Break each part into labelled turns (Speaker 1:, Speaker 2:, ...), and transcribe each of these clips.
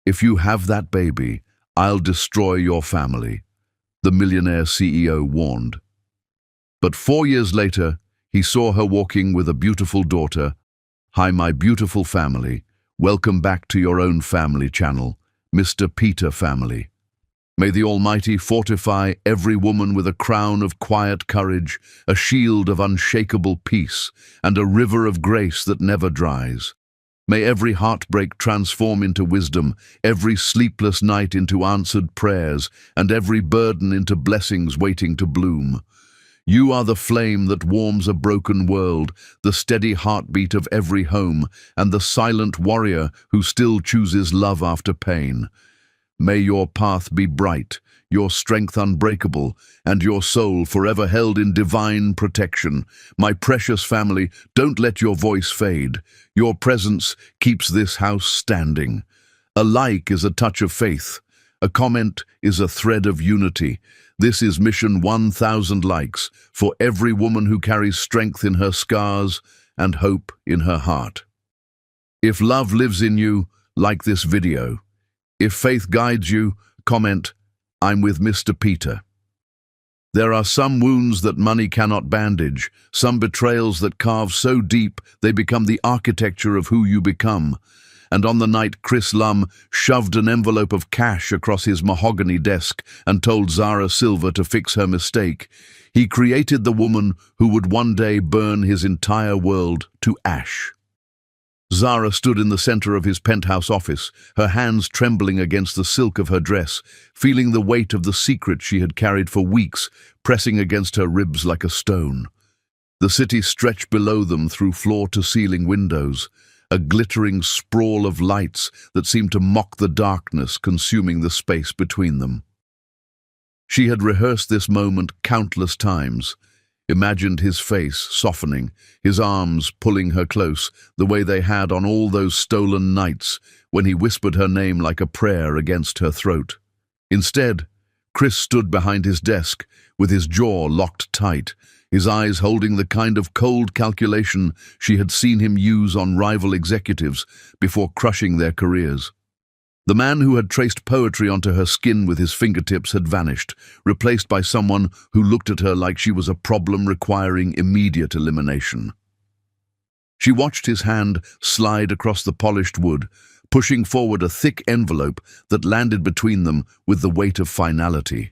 Speaker 1: If you have that baby, I'll destroy your family, the Millionaire CEO warned. But 4 years later, he saw her walking with a beautiful daughter. Hi, my beautiful family. Welcome back to your own family channel, Mr. Peter Family. May the Almighty fortify every woman with a crown of quiet courage, a shield of unshakable peace, and a river of grace that never dries. May every heartbreak transform into wisdom, every sleepless night into answered prayers, and every burden into blessings waiting to bloom. You are the flame that warms a broken world, the steady heartbeat of every home, and the silent warrior who still chooses love after pain. May your path be bright, your strength unbreakable, and your soul forever held in divine protection. My precious family, don't let your voice fade. Your presence keeps this house standing. A like is a touch of faith. A comment is a thread of unity. This is mission 1,000 likes for every woman who carries strength in her scars and hope in her heart. If love lives in you, like this video. If faith guides you, comment, I'm with Mr. Peter. There are some wounds that money cannot bandage, some betrayals that carve so deep they become the architecture of who you become. And on the night Chris Lum shoved an envelope of cash across his mahogany desk and told Zara Silver to fix her mistake, he created the woman who would one day burn his entire world to ash. Zara stood in the center of his penthouse office, her hands trembling against the silk of her dress, feeling the weight of the secret she had carried for weeks, pressing against her ribs like a stone. The city stretched below them through floor-to-ceiling windows, a glittering sprawl of lights that seemed to mock the darkness consuming the space between them. She had rehearsed this moment countless times, imagined his face softening, his arms pulling her close, the way they had on all those stolen nights when he whispered her name like a prayer against her throat. Instead, Chris stood behind his desk, with his jaw locked tight, his eyes holding the kind of cold calculation she had seen him use on rival executives before crushing their careers. The man who had traced poetry onto her skin with his fingertips had vanished, replaced by someone who looked at her like she was a problem requiring immediate elimination. She watched his hand slide across the polished wood, pushing forward a thick envelope that landed between them with the weight of finality.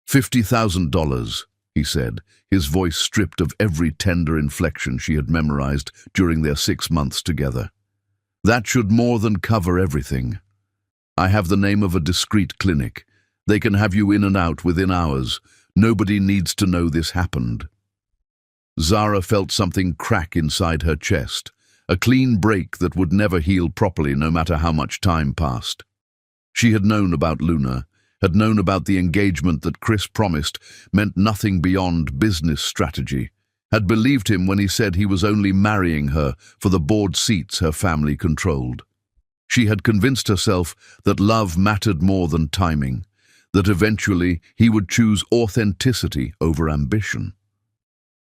Speaker 1: $50,000, he said, his voice stripped of every tender inflection she had memorized during their 6 months together. That should more than cover everything. I have the name of a discreet clinic. They can have you in and out within hours. Nobody needs to know this happened. Zara felt something crack inside her chest, a clean break that would never heal properly no matter how much time passed. She had known about Luna, had known about the engagement that Chris promised meant nothing beyond business strategy, had believed him when he said he was only marrying her for the board seats her family controlled. She had convinced herself that love mattered more than timing, that eventually he would choose authenticity over ambition.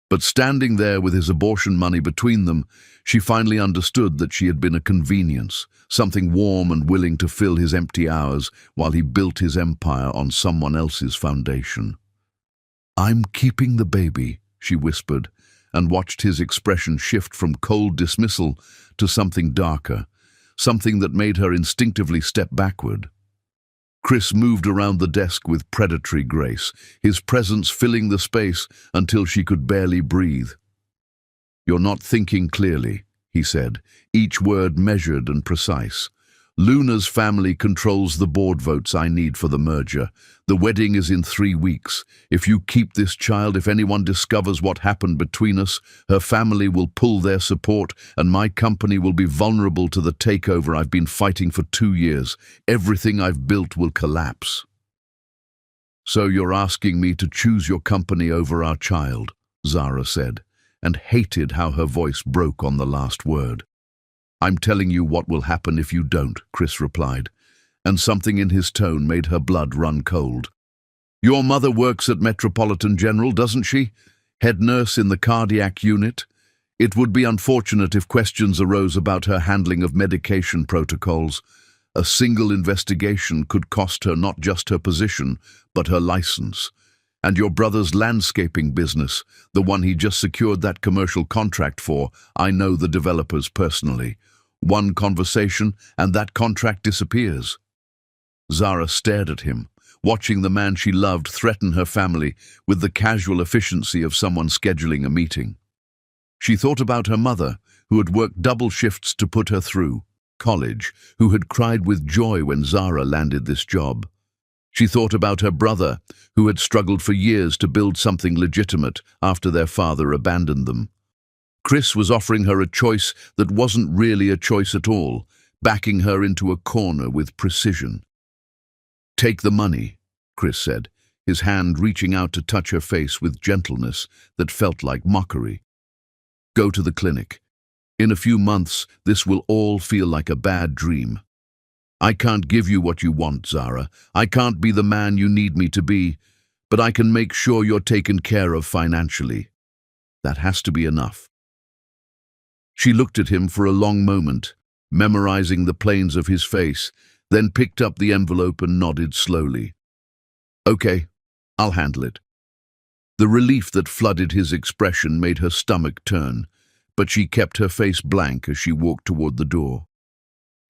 Speaker 1: But standing there with his abortion money between them, she finally understood that she had been a convenience, something warm and willing to fill his empty hours while he built his empire on someone else's foundation. "I'm keeping the baby," she whispered, and watched his expression shift from cold dismissal to something darker, something that made her instinctively step backward. Chris moved around the desk with predatory grace, his presence filling the space until she could barely breathe. "You're not thinking clearly," he said, each word measured and precise. "Luna's family controls the board votes I need for the merger. The wedding is in 3 weeks. If you keep this child, if anyone discovers what happened between us, her family will pull their support and my company will be vulnerable to the takeover I've been fighting for 2 years. Everything I've built will collapse." "So you're asking me to choose your company over our child," Zara said, and hated how her voice broke on the last word. "I'm telling you what will happen if you don't," Chris replied, and something in his tone made her blood run cold. "Your mother works at Metropolitan General, doesn't she? Head nurse in the cardiac unit? It would be unfortunate if questions arose about her handling of medication protocols. A single investigation could cost her not just her position, but her license. And your brother's landscaping business, the one he just secured that commercial contract for, I know the developers personally. One conversation, and that contract disappears. Zara stared at him, watching the man she loved threaten her family with the casual efficiency of someone scheduling a meeting. She thought about her mother, who had worked double shifts to put her through college, who had cried with joy when Zara landed this job. She thought about her brother, who had struggled for years to build something legitimate after their father abandoned them. Chris was offering her a choice that wasn't really a choice at all, backing her into a corner with precision. "Take the money," Chris said, his hand reaching out to touch her face with gentleness that felt like mockery. "Go to the clinic. In a few months, this will all feel like a bad dream. I can't give you what you want, Zara. I can't be the man you need me to be, but I can make sure you're taken care of financially. That has to be enough." She looked at him for a long moment, memorizing the planes of his face, then picked up the envelope and nodded slowly. "Okay, I'll handle it." The relief that flooded his expression made her stomach turn, but she kept her face blank as she walked toward the door.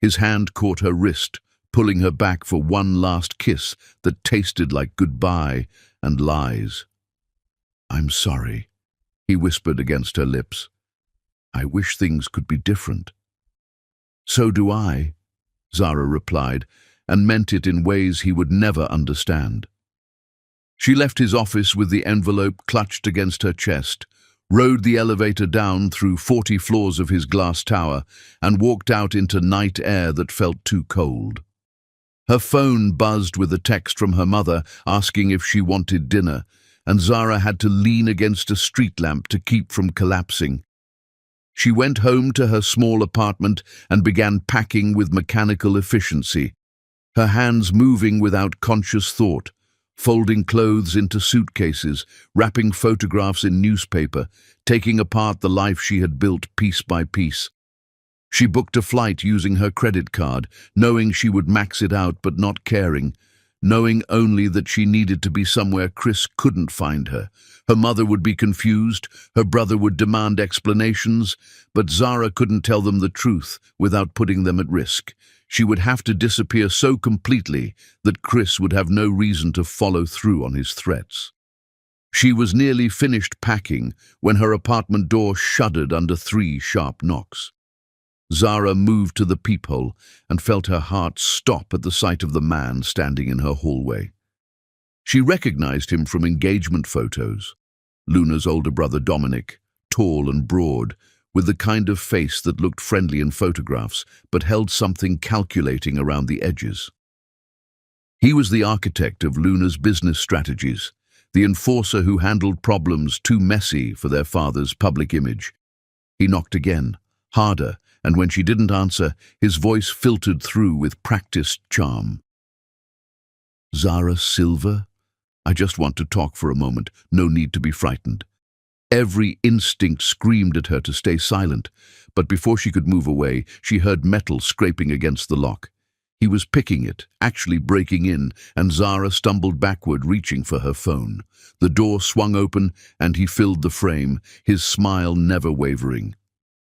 Speaker 1: His hand caught her wrist, pulling her back for one last kiss that tasted like goodbye and lies. "I'm sorry," he whispered against her lips. "I wish things could be different." "So do I," Zara replied, and meant it in ways he would never understand. She left his office with the envelope clutched against her chest, rode the elevator down through 40 floors of his glass tower, and walked out into night air that felt too cold. Her phone buzzed with a text from her mother asking if she wanted dinner, and Zara had to lean against a street lamp to keep from collapsing. She went home to her small apartment and began packing with mechanical efficiency, her hands moving without conscious thought, folding clothes into suitcases, wrapping photographs in newspaper, taking apart the life she had built piece by piece. She booked a flight using her credit card, knowing she would max it out but not caring, knowing only that she needed to be somewhere Chris couldn't find her. Her mother would be confused, her brother would demand explanations, but Zara couldn't tell them the truth without putting them at risk. She would have to disappear so completely that Chris would have no reason to follow through on his threats. She was nearly finished packing when her apartment door shuddered under 3 sharp knocks. Zara moved to the peephole and felt her heart stop at the sight of the man standing in her hallway. She recognized him from engagement photos. Luna's older brother Dominic, tall and broad, with the kind of face that looked friendly in photographs but held something calculating around the edges. He was the architect of Luna's business strategies, the enforcer who handled problems too messy for their father's public image. He knocked again, harder, and when she didn't answer, his voice filtered through with practiced charm. "Zara Silva? I just want to talk for a moment. No need to be frightened." Every instinct screamed at her to stay silent, but before she could move away, she heard metal scraping against the lock. He was picking it, actually breaking in, and Zara stumbled backward, reaching for her phone. The door swung open, and he filled the frame, his smile never wavering.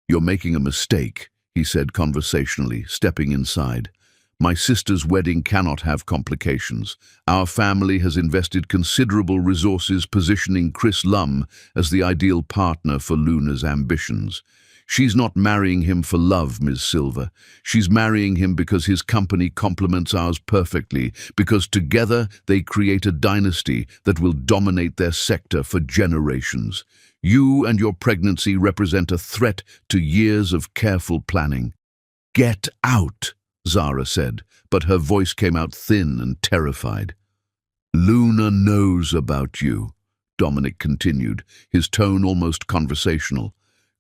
Speaker 1: "You're making a mistake," he said conversationally, stepping inside. "My sister's wedding cannot have complications. Our family has invested considerable resources positioning Chris Lum as the ideal partner for Luna's ambitions. She's not marrying him for love, Ms. Silva. She's marrying him because his company complements ours perfectly, because together they create a dynasty that will dominate their sector for generations. You and your pregnancy represent a threat to years of careful planning." "Get out," Zara said, but her voice came out thin and terrified. "Luna knows about you," Dominic continued, his tone almost conversational.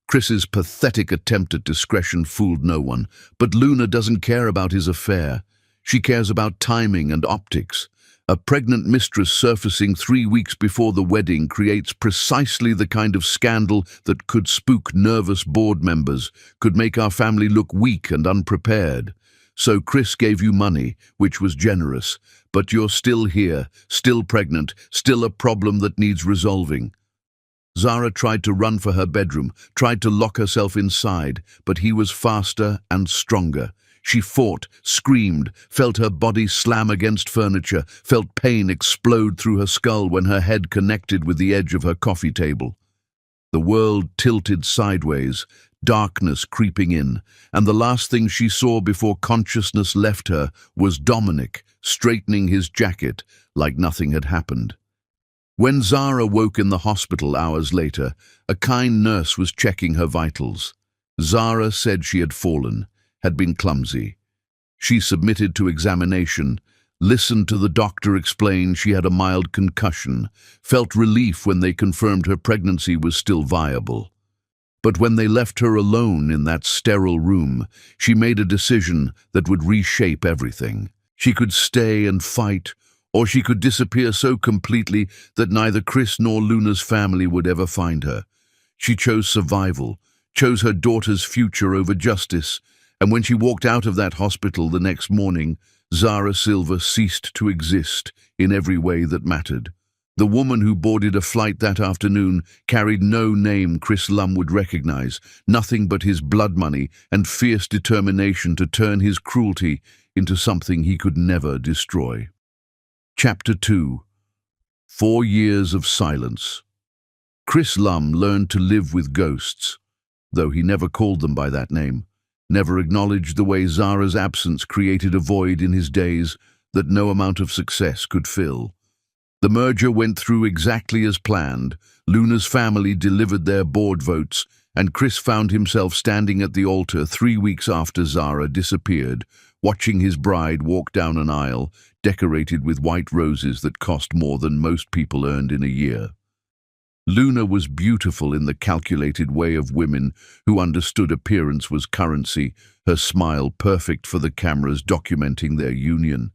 Speaker 1: Chris's pathetic attempt at discretion fooled no one, but Luna doesn't care about his affair. She cares about timing and optics. A pregnant mistress surfacing 3 weeks before the wedding creates precisely the kind of scandal that could spook nervous board members, could make our family look weak and unprepared. So Chris gave you money, which was generous, but you're still here, still pregnant, still a problem that needs resolving. Zara tried to run for her bedroom, tried to lock herself inside, but he was faster and stronger. She fought, screamed, felt her body slam against furniture, felt pain explode through her skull when her head connected with the edge of her coffee table. The world tilted sideways, darkness creeping in, and the last thing she saw before consciousness left her was Dominic straightening his jacket like nothing had happened. When Zara woke in the hospital hours later, a kind nurse was checking her vitals. Zara said she had fallen, had been clumsy. She submitted to examination, listened to the doctor explain she had a mild concussion, felt relief when they confirmed her pregnancy was still viable. But when they left her alone in that sterile room, she made a decision that would reshape everything. She could stay and fight, or she could disappear so completely that neither Chris nor Luna's family would ever find her. She chose survival, chose her daughter's future over justice, and when she walked out of that hospital the next morning, Zara Silva ceased to exist in every way that mattered. The woman who boarded a flight that afternoon carried no name Chris Lum would recognize, nothing but his blood money and fierce determination to turn his cruelty into something he could never destroy. Chapter 2. 4 years of silence. Chris Lum learned to live with ghosts, though he never called them by that name, never acknowledged the way Zara's absence created a void in his days that no amount of success could fill. The merger went through exactly as planned. Luna's family delivered their board votes, and Chris found himself standing at the altar 3 weeks after Zara disappeared, watching his bride walk down an aisle decorated with white roses that cost more than most people earned in a year. Luna was beautiful in the calculated way of women who understood appearance was currency, her smile perfect for the cameras documenting their union.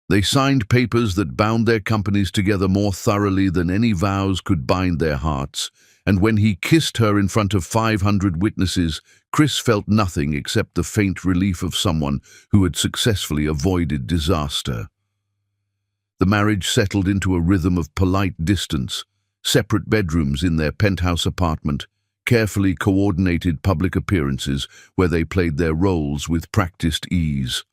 Speaker 1: They signed papers that bound their companies together more thoroughly than any vows could bind their hearts, and when he kissed her in front of 500 witnesses, Chris felt nothing except the faint relief of someone who had successfully avoided disaster. The marriage settled into a rhythm of polite distance, separate bedrooms in their penthouse apartment, carefully coordinated public appearances where they played their roles with practiced ease.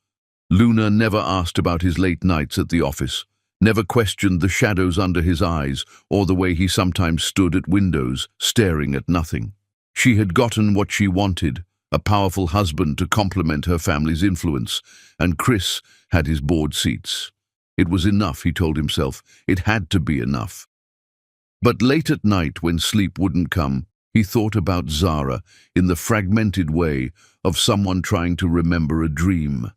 Speaker 1: Luna never asked about his late nights at the office, never questioned the shadows under his eyes or the way he sometimes stood at windows, staring at nothing. She had gotten what she wanted, a powerful husband to complement her family's influence, and Chris had his board seats. It was enough, he told himself. It had to be enough. But late at night, when sleep wouldn't come, he thought about Zara in the fragmented way of someone trying to remember a dream.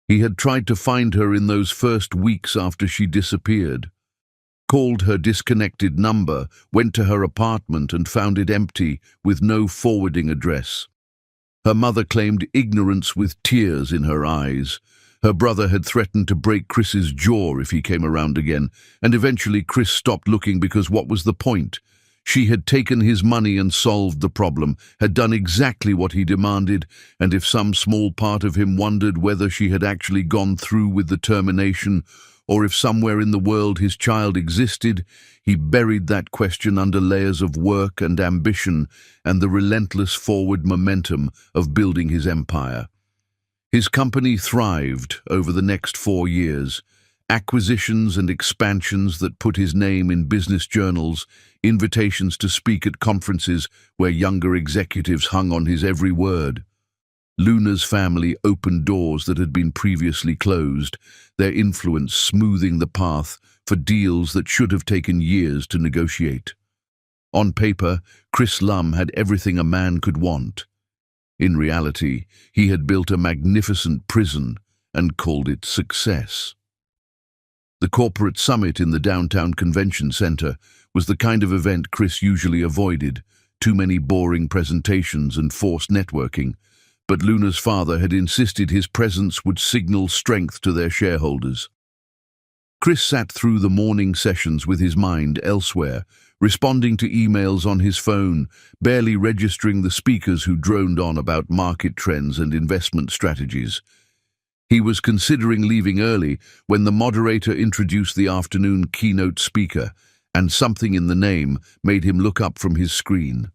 Speaker 1: He had tried to find her in those first weeks after she disappeared, called her disconnected number, went to her apartment and found it empty with no forwarding address. Her mother claimed ignorance with tears in her eyes. Her brother had threatened to break Chris's jaw if he came around again, and eventually Chris stopped looking because what was the point? She had taken his money and solved the problem, had done exactly what he demanded, and if some small part of him wondered whether she had actually gone through with the termination, or if somewhere in the world his child existed, he buried that question under layers of work and ambition and the relentless forward momentum of building his empire. His company thrived over the next 4 years. Acquisitions and expansions that put his name in business journals, invitations to speak at conferences where younger executives hung on his every word. Luna's family opened doors that had been previously closed, their influence smoothing the path for deals that should have taken years to negotiate. On paper, Chris Lum had everything a man could want. In reality, he had built a magnificent prison and called it success. The corporate summit in the downtown convention center was the kind of event Chris usually avoided, too many boring presentations and forced networking, but Luna's father had insisted his presence would signal strength to their shareholders. Chris sat through the morning sessions with his mind elsewhere, responding to emails on his phone, barely registering the speakers who droned on about market trends and investment strategies. He was considering leaving early when the moderator introduced the afternoon keynote speaker, and something in the name made him look up from his screen.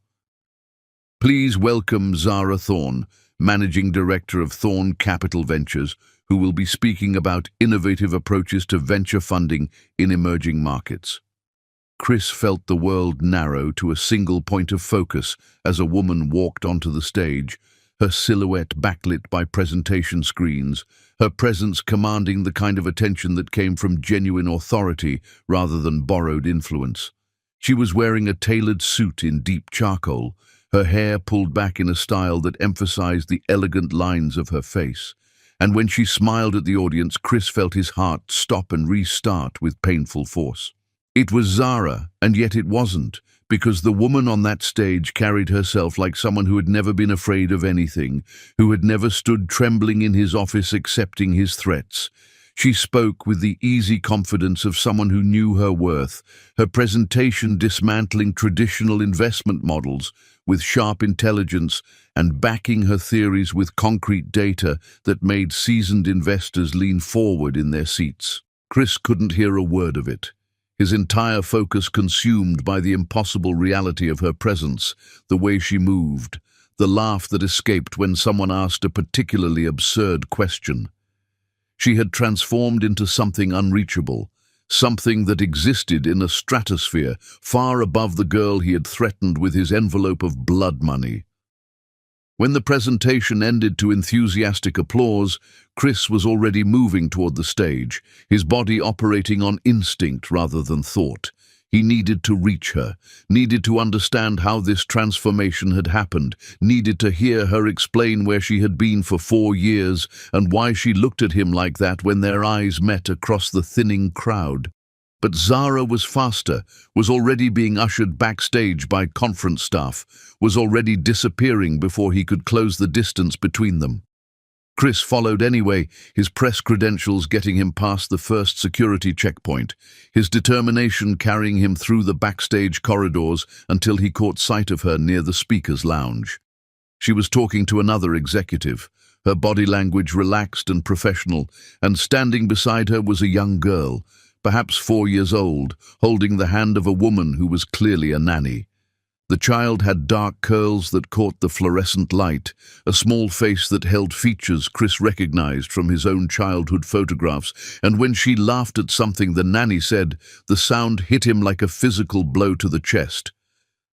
Speaker 1: Please welcome Zara Thorne, Managing Director of Thorne Capital Ventures, who will be speaking about innovative approaches to venture funding in emerging markets. Chris felt the world narrow to a single point of focus as a woman walked onto the stage, her silhouette backlit by presentation screens, her presence commanding the kind of attention that came from genuine authority rather than borrowed influence. She was wearing a tailored suit in deep charcoal, her hair pulled back in a style that emphasized the elegant lines of her face. And when she smiled at the audience, Chris felt his heart stop and restart with painful force. It was Zara, and yet it wasn't, because the woman on that stage carried herself like someone who had never been afraid of anything, who had never stood trembling in his office accepting his threats. She spoke with the easy confidence of someone who knew her worth, her presentation dismantling traditional investment models with sharp intelligence and backing her theories with concrete data that made seasoned investors lean forward in their seats. Chris couldn't hear a word of it, his entire focus consumed by the impossible reality of her presence, the way she moved, the laugh that escaped when someone asked a particularly absurd question. She had transformed into something unreachable, something that existed in a stratosphere far above the girl he had threatened with his envelope of blood money. When the presentation ended to enthusiastic applause, Chris was already moving toward the stage, his body operating on instinct rather than thought. He needed to reach her, needed to understand how this transformation had happened, needed to hear her explain where she had been for 4 years and why she looked at him like that when their eyes met across the thinning crowd. But Zara was faster, was already being ushered backstage by conference staff, was already disappearing before he could close the distance between them. Chris followed anyway, his press credentials getting him past the first security checkpoint, his determination carrying him through the backstage corridors until he caught sight of her near the speaker's lounge. She was talking to another executive, her body language relaxed and professional, and standing beside her was a young girl, perhaps 4 years old, holding the hand of a woman who was clearly a nanny. The child had dark curls that caught the fluorescent light, a small face that held features Chris recognized from his own childhood photographs, and when she laughed at something the nanny said, the sound hit him like a physical blow to the chest.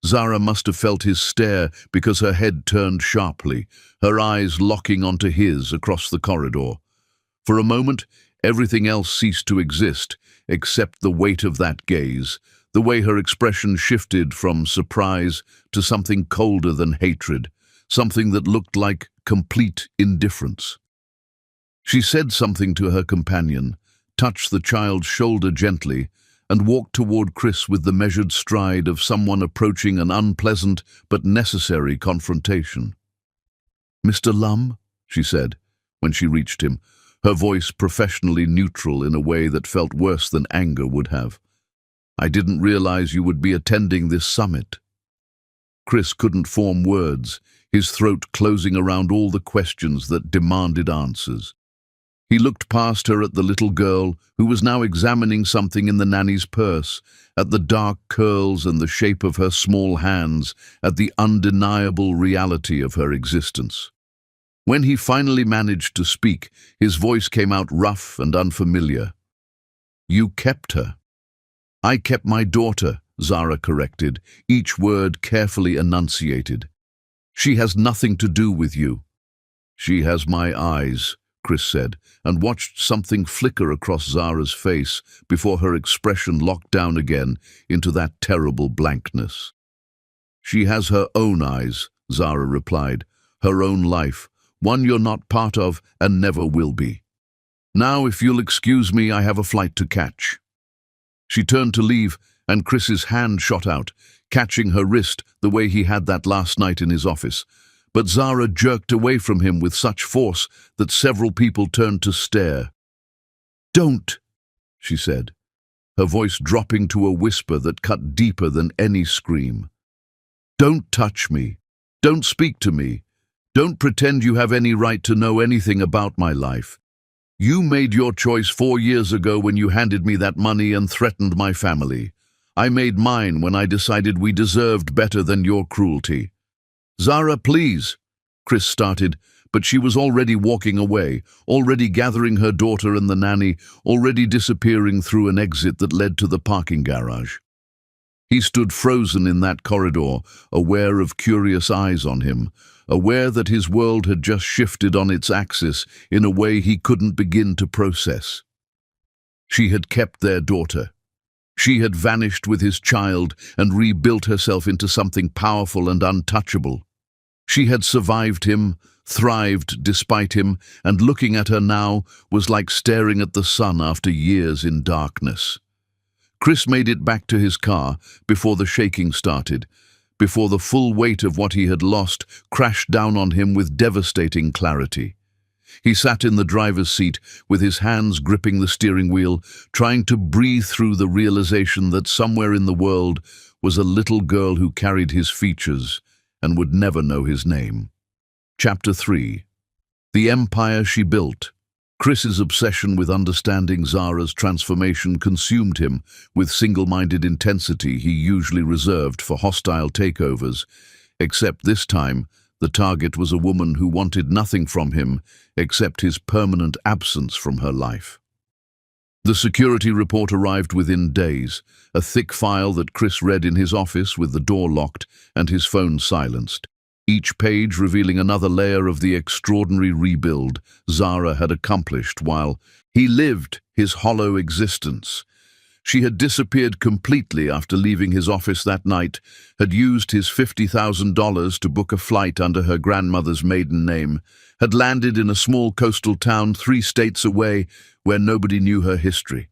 Speaker 1: Zara must have felt his stare because her head turned sharply, her eyes locking onto his across the corridor. For a moment, everything else ceased to exist, except the weight of that gaze, the way her expression shifted from surprise to something colder than hatred, something that looked like complete indifference. She said something to her companion, touched the child's shoulder gently, and walked toward Chris with the measured stride of someone approaching an unpleasant but necessary confrontation. "Mr. Lum," she said, when she reached him, her voice professionally neutral in a way that felt worse than anger would have. "I didn't realize you would be attending this summit." Chris couldn't form words, his throat closing around all the questions that demanded answers. He looked past her at the little girl who was now examining something in the nanny's purse, at the dark curls and the shape of her small hands, at the undeniable reality of her existence. When he finally managed to speak, his voice came out rough and unfamiliar. "You kept her." "I kept my daughter," Zara corrected, each word carefully enunciated. "She has nothing to do with you." "She has my eyes," Chris said, and watched something flicker across Zara's face before her expression locked down again into that terrible blankness. "She has her own eyes," Zara replied, "her own life, one you're not part of and never will be. Now, if you'll excuse me, I have a flight to catch." She turned to leave, and Chris's hand shot out, catching her wrist the way he had that last night in his office. But Zara jerked away from him with such force that several people turned to stare. "Don't," she said, her voice dropping to a whisper that cut deeper than any scream. "Don't touch me. Don't speak to me. Don't pretend you have any right to know anything about my life. You made your choice 4 years ago when you handed me that money and threatened my family. I made mine when I decided we deserved better than your cruelty. Zara, please, Chris started, but she was already walking away, already gathering her daughter and the nanny, already disappearing through an exit that led to the parking garage. He stood frozen in that corridor, aware of curious eyes on him, aware that his world had just shifted on its axis in a way he couldn't begin to process. She had kept their daughter. She had vanished with his child and rebuilt herself into something powerful and untouchable. She had survived him, thrived despite him, and looking at her now was like staring at the sun after years in darkness. Chris made it back to his car before the shaking started, before the full weight of what he had lost crashed down on him with devastating clarity. He sat in the driver's seat with his hands gripping the steering wheel, trying to breathe through the realization that somewhere in the world was a little girl who carried his features and would never know his name. Chapter 3. The Empire She Built. Chris's obsession with understanding Zara's transformation consumed him with single-minded intensity he usually reserved for hostile takeovers, except this time the target was a woman who wanted nothing from him except his permanent absence from her life. The security report arrived within days, a thick file that Chris read in his office with the door locked and his phone silenced. Each page revealing another layer of the extraordinary rebuild Zara had accomplished while he lived his hollow existence. She had disappeared completely after leaving his office that night, had used his $50,000 to book a flight under her grandmother's maiden name, had landed in a small coastal town 3 states away where nobody knew her history.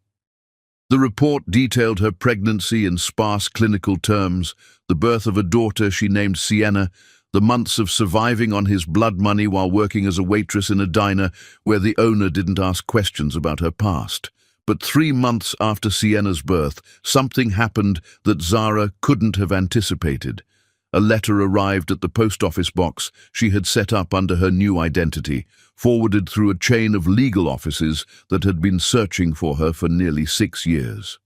Speaker 1: The report detailed her pregnancy in sparse clinical terms, the birth of a daughter she named Sienna, the months of surviving on his blood money while working as a waitress in a diner where the owner didn't ask questions about her past. But 3 months after Sienna's birth, something happened that Zara couldn't have anticipated. A letter arrived at the post office box she had set up under her new identity, forwarded through a chain of legal offices that had been searching for her for nearly 6 years.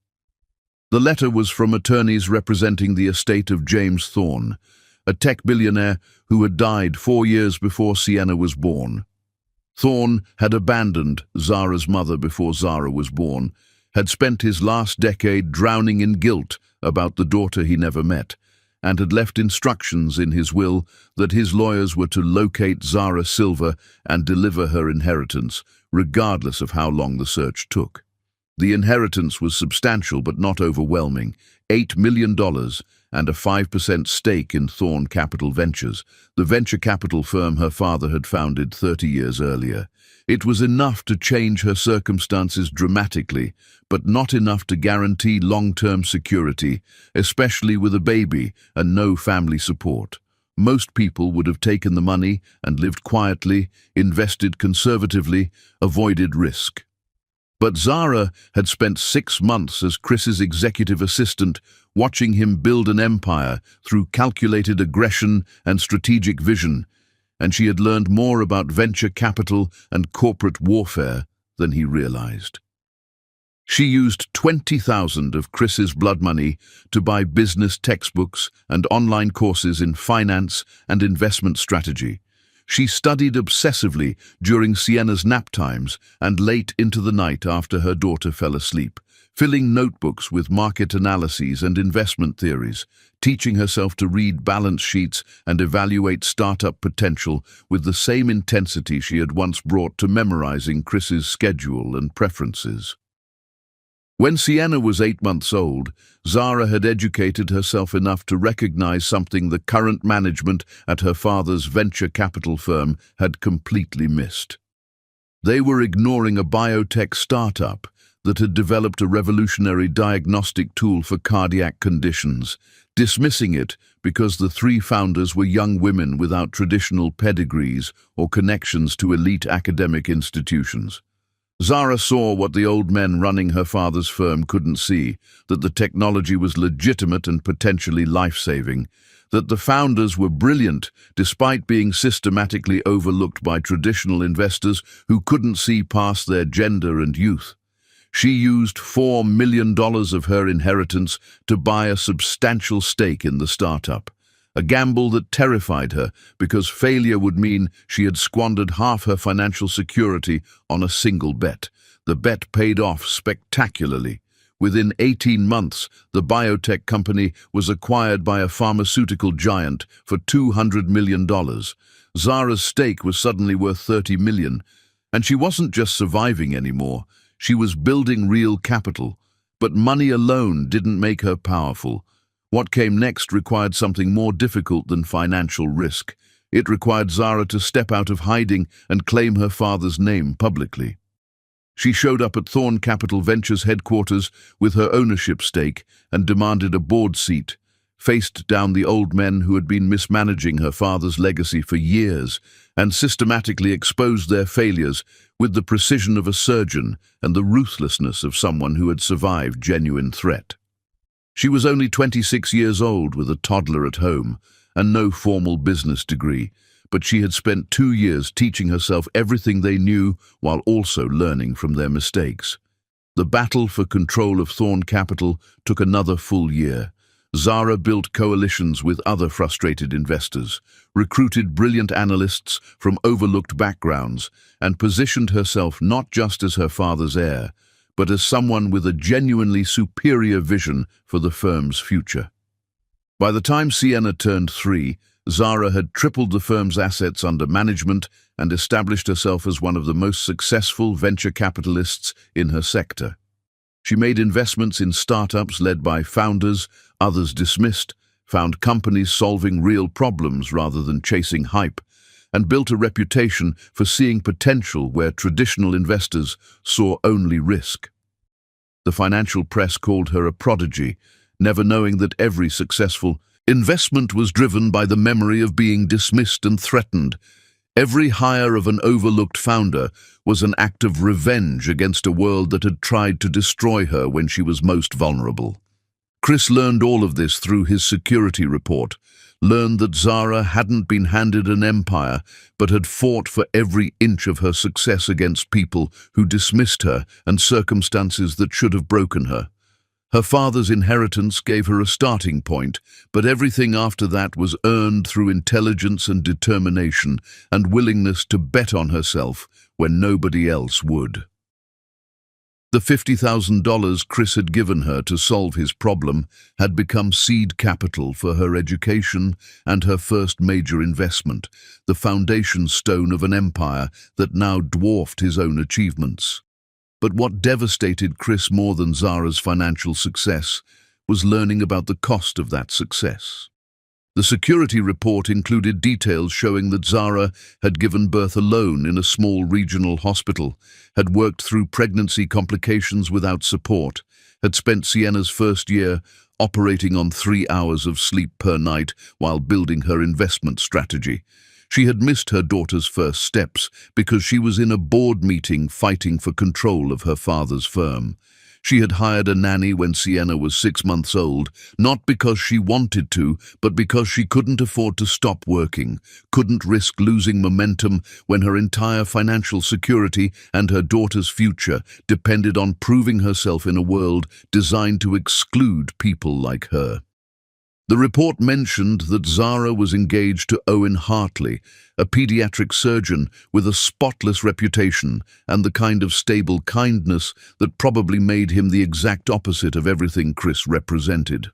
Speaker 1: The letter was from attorneys representing the estate of James Thorne, a tech billionaire who had died 4 years before Sienna was born. Thorne had abandoned Zara's mother before Zara was born, had spent his last decade drowning in guilt about the daughter he never met, and had left instructions in his will that his lawyers were to locate Zara Silver and deliver her inheritance, regardless of how long the search took. The inheritance was substantial but not overwhelming, $8 million and a 5% stake in Thorne Capital Ventures, the venture capital firm her father had founded 30 years earlier. It was enough to change her circumstances dramatically, but not enough to guarantee long-term security, especially with a baby and no family support. Most people would have taken the money and lived quietly, invested conservatively, avoided risk. But Zara had spent 6 months as Chris's executive assistant, watching him build an empire through calculated aggression and strategic vision, and she had learned more about venture capital and corporate warfare than he realized. She used 20,000 of Chris's blood money to buy business textbooks and online courses in finance and investment strategy. She studied obsessively during Sienna's nap times and late into the night after her daughter fell asleep, filling notebooks with market analyses and investment theories, teaching herself to read balance sheets and evaluate startup potential with the same intensity she had once brought to memorizing Chris's schedule and preferences. When Sienna was 8 months old, Zara had educated herself enough to recognize something the current management at her father's venture capital firm had completely missed. They were ignoring a biotech startup that had developed a revolutionary diagnostic tool for cardiac conditions, dismissing it because the 3 founders were young women without traditional pedigrees or connections to elite academic institutions. Zara saw what the old men running her father's firm couldn't see, that the technology was legitimate and potentially life-saving, that the founders were brilliant despite being systematically overlooked by traditional investors who couldn't see past their gender and youth. She used $4 million of her inheritance to buy a substantial stake in the startup, a gamble that terrified her because failure would mean she had squandered half her financial security on a single bet. The bet paid off spectacularly. Within 18 months, the biotech company was acquired by a pharmaceutical giant for $200 million. Zara's stake was suddenly worth $30 million, and she wasn't just surviving anymore. She was building real capital. But money alone didn't make her powerful. What came next required something more difficult than financial risk. It required Zara to step out of hiding and claim her father's name publicly. She showed up at Thorn Capital Ventures headquarters with her ownership stake and demanded a board seat, faced down the old men who had been mismanaging her father's legacy for years and systematically exposed their failures with the precision of a surgeon and the ruthlessness of someone who had survived genuine threat. She was only 26 years old with a toddler at home and no formal business degree, but she had spent 2 years teaching herself everything they knew while also learning from their mistakes. The battle for control of Thorn Capital took another full year. Zara built coalitions with other frustrated investors, recruited brilliant analysts from overlooked backgrounds, and positioned herself not just as her father's heir, but as someone with a genuinely superior vision for the firm's future. By the time Sienna turned 3, Zara had tripled the firm's assets under management and established herself as one of the most successful venture capitalists in her sector. She made investments in startups led by founders, others dismissed, found companies solving real problems rather than chasing hype, and built a reputation for seeing potential where traditional investors saw only risk. The financial press called her a prodigy, never knowing that every successful investment was driven by the memory of being dismissed and threatened. Every hire of an overlooked founder was an act of revenge against a world that had tried to destroy her when she was most vulnerable. Chris learned all of this through his security report, learned that Zara hadn't been handed an empire, but had fought for every inch of her success against people who dismissed her and circumstances that should have broken her. Her father's inheritance gave her a starting point, but everything after that was earned through intelligence and determination and willingness to bet on herself when nobody else would. The $50,000 Chris had given her to solve his problem had become seed capital for her education and her first major investment, the foundation stone of an empire that now dwarfed his own achievements. But what devastated Chris more than Zara's financial success was learning about the cost of that success. The security report included details showing that Zara had given birth alone in a small regional hospital, had worked through pregnancy complications without support, had spent Sienna's first year operating on 3 hours of sleep per night while building her investment strategy. She had missed her daughter's first steps because she was in a board meeting fighting for control of her father's firm. She had hired a nanny when Sienna was 6 months old, not because she wanted to, but because she couldn't afford to stop working, couldn't risk losing momentum when her entire financial security and her daughter's future depended on proving herself in a world designed to exclude people like her. The report mentioned that Zara was engaged to Owen Hartley, a pediatric surgeon with a spotless reputation and the kind of stable kindness that probably made him the exact opposite of everything Chris represented.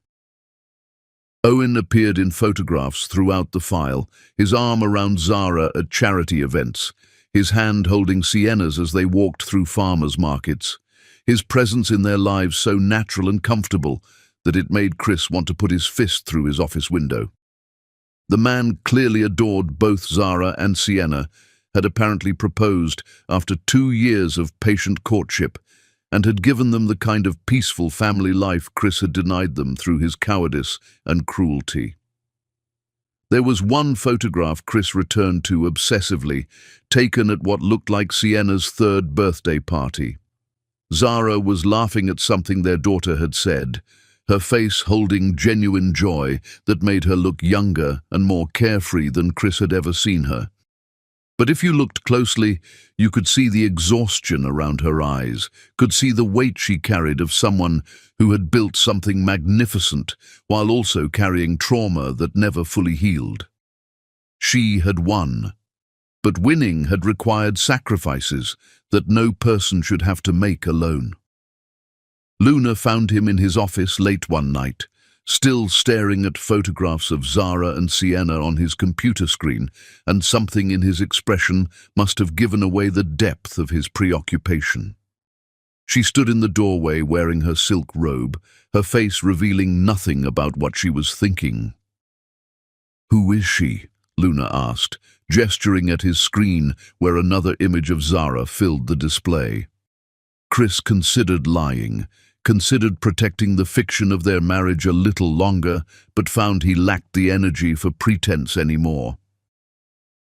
Speaker 1: Owen appeared in photographs throughout the file, his arm around Zara at charity events, his hand holding Sienna's as they walked through farmers' markets, his presence in their lives so natural and comfortable that it made Chris want to put his fist through his office window. The man clearly adored both Zara and Sienna, had apparently proposed after 2 years of patient courtship, and had given them the kind of peaceful family life Chris had denied them through his cowardice and cruelty. There was one photograph Chris returned to obsessively, taken at what looked like Sienna's third birthday party. Zara was laughing at something their daughter had said, her face holding genuine joy that made her look younger and more carefree than Chris had ever seen her. But if you looked closely, you could see the exhaustion around her eyes, could see the weight she carried of someone who had built something magnificent while also carrying trauma that never fully healed. She had won, but winning had required sacrifices that no person should have to make alone. Luna found him in his office late one night, still staring at photographs of Zara and Sienna on his computer screen, and something in his expression must have given away the depth of his preoccupation. She stood in the doorway wearing her silk robe, her face revealing nothing about what she was thinking. "Who is she?" Luna asked, gesturing at his screen where another image of Zara filled the display. Chris considered lying, considered protecting the fiction of their marriage a little longer, but found he lacked the energy for pretense anymore.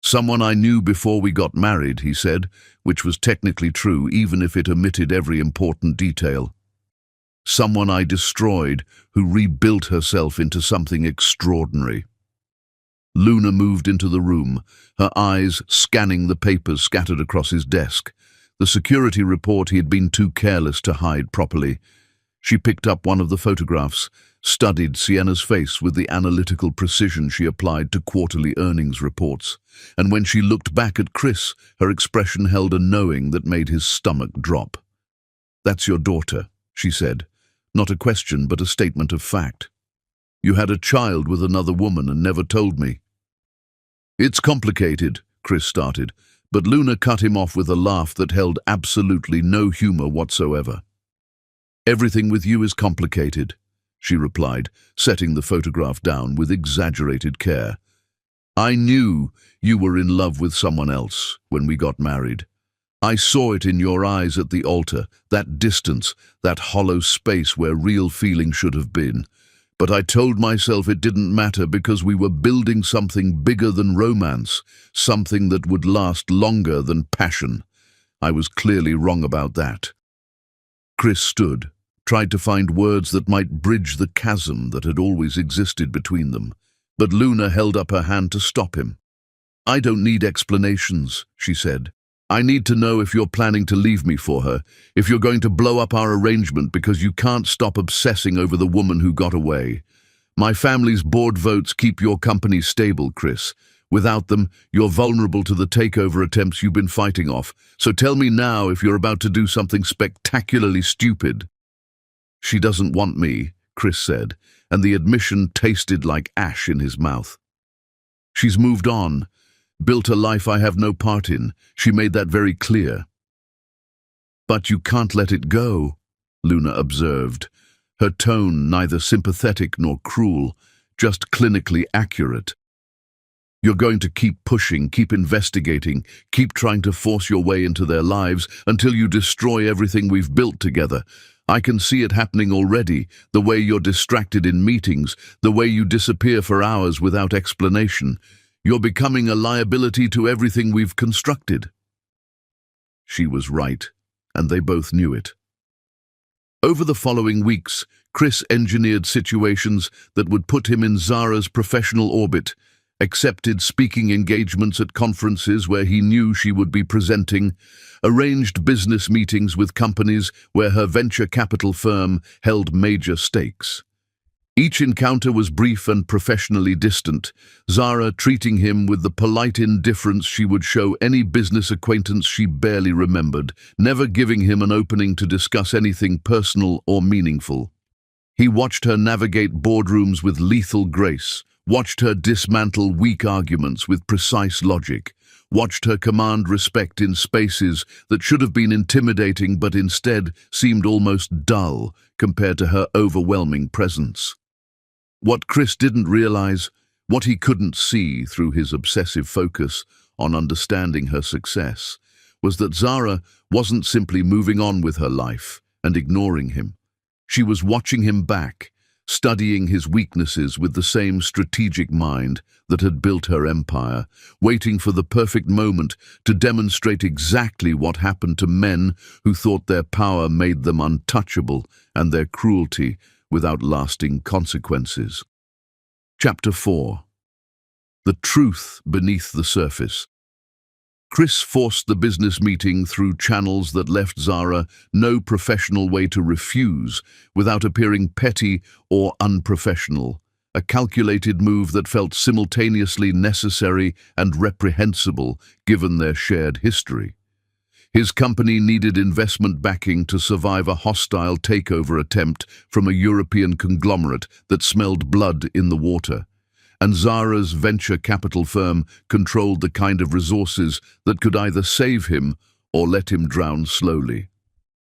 Speaker 1: "Someone I knew before we got married," he said, which was technically true even if it omitted every important detail. "Someone I destroyed, who rebuilt herself into something extraordinary." Luna moved into the room, her eyes scanning the papers scattered across his desk. The security report he had been too careless to hide properly. She picked up one of the photographs, studied Sienna's face with the analytical precision she applied to quarterly earnings reports, and when she looked back at Chris, her expression held a knowing that made his stomach drop. "That's your daughter," she said, not a question but a statement of fact. "You had a child with another woman and never told me." "It's complicated," Chris started, but Luna cut him off with a laugh that held absolutely no humor whatsoever. "Everything with you is complicated," she replied, setting the photograph down with exaggerated care. "I knew you were in love with someone else when we got married. I saw it in your eyes at the altar, that distance, that hollow space where real feeling should have been. But I told myself it didn't matter because we were building something bigger than romance, something that would last longer than passion. I was clearly wrong about that." Chris stood, tried to find words that might bridge the chasm that had always existed between them, but Luna held up her hand to stop him. "I don't need explanations," she said. "I need to know if you're planning to leave me for her, if you're going to blow up our arrangement because you can't stop obsessing over the woman who got away. My family's board votes keep your company stable, Chris. Without them, you're vulnerable to the takeover attempts you've been fighting off. So tell me now if you're about to do something spectacularly stupid." "She doesn't want me," Chris said, and the admission tasted like ash in his mouth. "She's moved on, built a life I have no part in. She made that very clear." "But you can't let it go," Luna observed, her tone neither sympathetic nor cruel, just clinically accurate. "You're going to keep pushing, keep investigating, keep trying to force your way into their lives until you destroy everything we've built together. I can see it happening already, the way you're distracted in meetings, the way you disappear for hours without explanation. You're becoming a liability to everything we've constructed." She was right, and they both knew it. Over the following weeks, Chris engineered situations that would put him in Zara's professional orbit, accepted speaking engagements at conferences where he knew she would be presenting, arranged business meetings with companies where her venture capital firm held major stakes. Each encounter was brief and professionally distant, Zara treating him with the polite indifference she would show any business acquaintance she barely remembered, never giving him an opening to discuss anything personal or meaningful. He watched her navigate boardrooms with lethal grace, watched her dismantle weak arguments with precise logic, watched her command respect in spaces that should have been intimidating but instead seemed almost dull compared to her overwhelming presence. What Chris didn't realize, what he couldn't see through his obsessive focus on understanding her success, was that Zara wasn't simply moving on with her life and ignoring him. She was watching him back, studying his weaknesses with the same strategic mind that had built her empire, waiting for the perfect moment to demonstrate exactly what happened to men who thought their power made them untouchable and their cruelty without lasting consequences. Chapter 4. The Truth Beneath the Surface. Chris forced the business meeting through channels that left Zara no professional way to refuse without appearing petty or unprofessional, a calculated move that felt simultaneously necessary and reprehensible given their shared history. His company needed investment backing to survive a hostile takeover attempt from a European conglomerate that smelled blood in the water. And Zara's venture capital firm controlled the kind of resources that could either save him or let him drown slowly.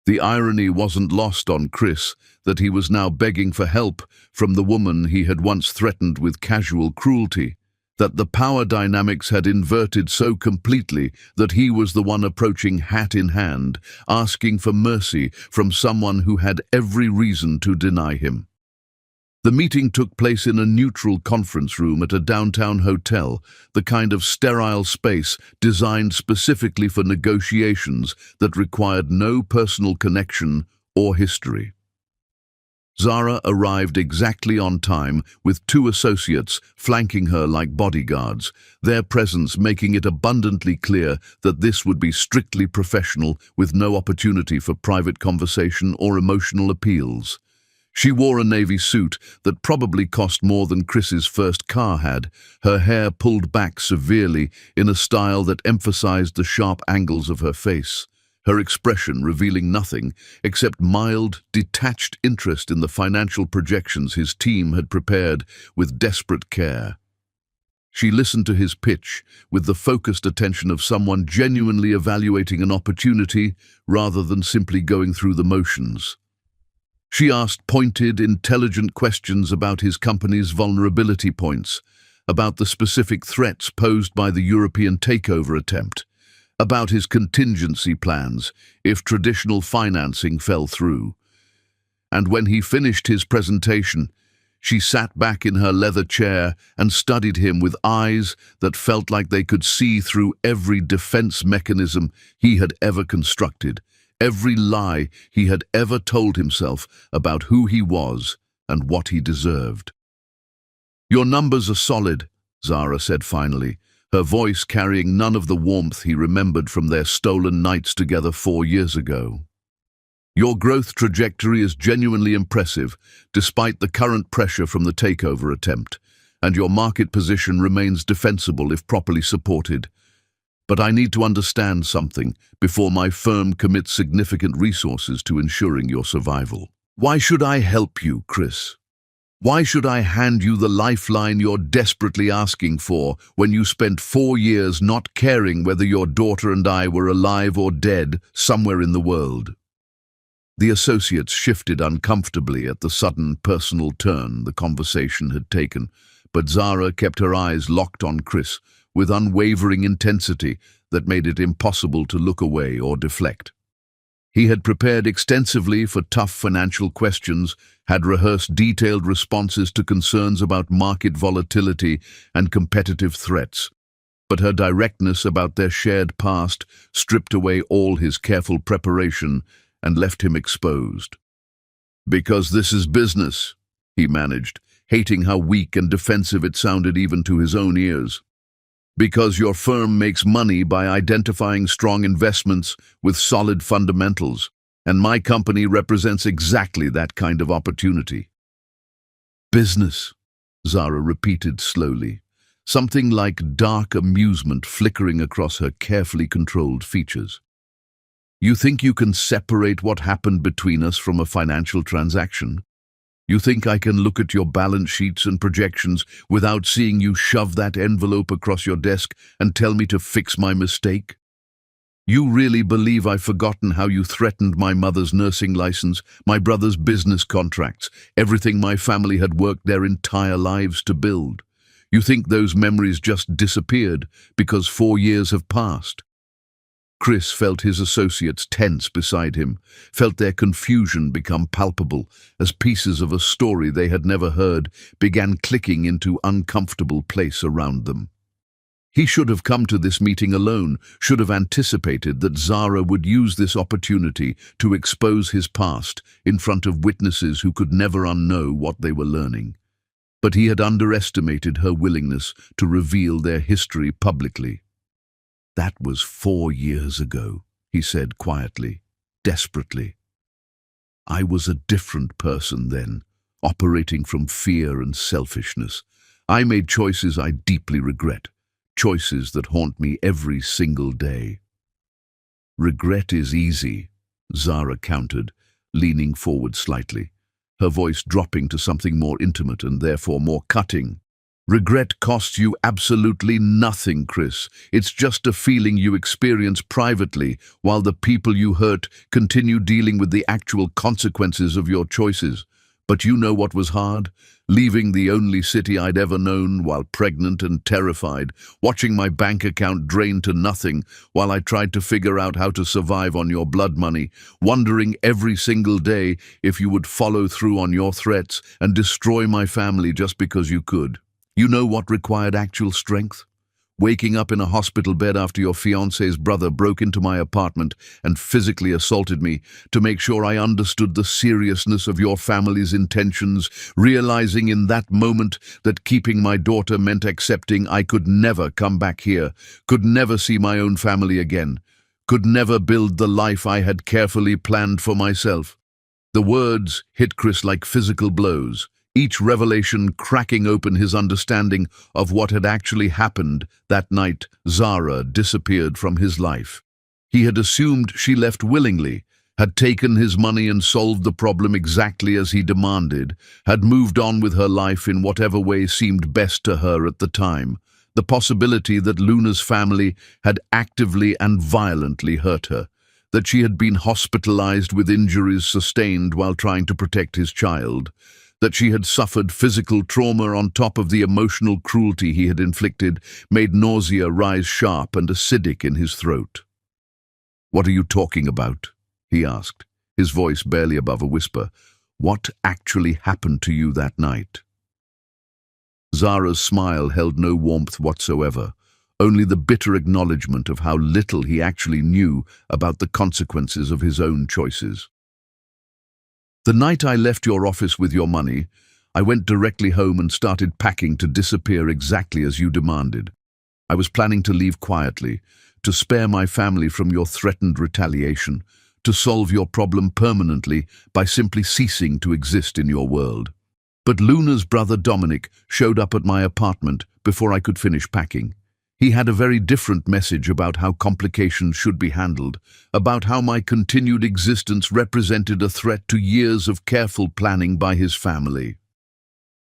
Speaker 1: The irony wasn't lost on Chris that he was now begging for help from the woman he had once threatened with casual cruelty, that the power dynamics had inverted so completely that he was the one approaching hat in hand, asking for mercy from someone who had every reason to deny him. The meeting took place in a neutral conference room at a downtown hotel, the kind of sterile space designed specifically for negotiations that required no personal connection or history. Zara arrived exactly on time with 2 associates flanking her like bodyguards, their presence making it abundantly clear that this would be strictly professional with no opportunity for private conversation or emotional appeals. She wore a navy suit that probably cost more than Chris's first car had, her hair pulled back severely in a style that emphasized the sharp angles of her face, her expression revealing nothing except mild, detached interest in the financial projections his team had prepared with desperate care. She listened to his pitch with the focused attention of someone genuinely evaluating an opportunity rather than simply going through the motions. She asked pointed, intelligent questions about his company's vulnerability points, about the specific threats posed by the European takeover attempt, about his contingency plans if traditional financing fell through. And when he finished his presentation, she sat back in her leather chair and studied him with eyes that felt like they could see through every defense mechanism he had ever constructed, every lie he had ever told himself about who he was and what he deserved. "Your numbers are solid," Zara said finally, her voice carrying none of the warmth he remembered from their stolen nights together 4 years ago. "Your growth trajectory is genuinely impressive, despite the current pressure from the takeover attempt, and your market position remains defensible if properly supported. But I need to understand something before my firm commits significant resources to ensuring your survival. Why should I help you, Chris? Why should I hand you the lifeline you're desperately asking for when you spent 4 years not caring whether your daughter and I were alive or dead somewhere in the world?" The associates shifted uncomfortably at the sudden personal turn the conversation had taken, but Zara kept her eyes locked on Chris with unwavering intensity that made it impossible to look away or deflect. He had prepared extensively for tough financial questions, had rehearsed detailed responses to concerns about market volatility and competitive threats, but her directness about their shared past stripped away all his careful preparation and left him exposed. "Because this is business," he managed, hating how weak and defensive it sounded even to his own ears. "Because your firm makes money by identifying strong investments with solid fundamentals, and my company represents exactly that kind of opportunity." "Business," Zara repeated slowly, something like dark amusement flickering across her carefully controlled features. "You think you can separate what happened between us from a financial transaction? You think I can look at your balance sheets and projections without seeing you shove that envelope across your desk and tell me to fix my mistake? You really believe I've forgotten how you threatened my mother's nursing license, my brother's business contracts, everything my family had worked their entire lives to build? You think those memories just disappeared because 4 years have passed?" Chris felt his associates tense beside him, felt their confusion become palpable as pieces of a story they had never heard began clicking into uncomfortable place around them. He should have come to this meeting alone, should have anticipated that Zara would use this opportunity to expose his past in front of witnesses who could never unknow what they were learning. But he had underestimated her willingness to reveal their history publicly. "That was 4 years ago," he said quietly, desperately. "I was a different person then, operating from fear and selfishness. I made choices I deeply regret. Choices that haunt me every single day." "Regret is easy," Zara countered, leaning forward slightly, her voice dropping to something more intimate and therefore more cutting. "Regret costs you absolutely nothing, Chris. It's just a feeling you experience privately while the people you hurt continue dealing with the actual consequences of your choices. But you know what was hard? Leaving the only city I'd ever known while pregnant and terrified, watching my bank account drain to nothing while I tried to figure out how to survive on your blood money, wondering every single day if you would follow through on your threats and destroy my family just because you could. You know what required actual strength? Waking up in a hospital bed after your fiancé's brother broke into my apartment and physically assaulted me to make sure I understood the seriousness of your family's intentions, realizing in that moment that keeping my daughter meant accepting I could never come back here, could never see my own family again, could never build the life I had carefully planned for myself." The words hit Chris like physical blows, each revelation cracking open his understanding of what had actually happened that night Zara disappeared from his life. He had assumed she left willingly, had taken his money and solved the problem exactly as he demanded, had moved on with her life in whatever way seemed best to her at the time. The possibility that Luna's family had actively and violently hurt her, that she had been hospitalized with injuries sustained while trying to protect his child, that she had suffered physical trauma on top of the emotional cruelty he had inflicted, made nausea rise sharp and acidic in his throat. "What are you talking about?" he asked, his voice barely above a whisper. "What actually happened to you that night?" Zara's smile held no warmth whatsoever, only the bitter acknowledgement of how little he actually knew about the consequences of his own choices. "The night I left your office with your money, I went directly home and started packing to disappear exactly as you demanded. I was planning to leave quietly, to spare my family from your threatened retaliation, to solve your problem permanently by simply ceasing to exist in your world. But Luna's brother Dominic showed up at my apartment before I could finish packing. He had a very different message about how complications should be handled, about how my continued existence represented a threat to years of careful planning by his family.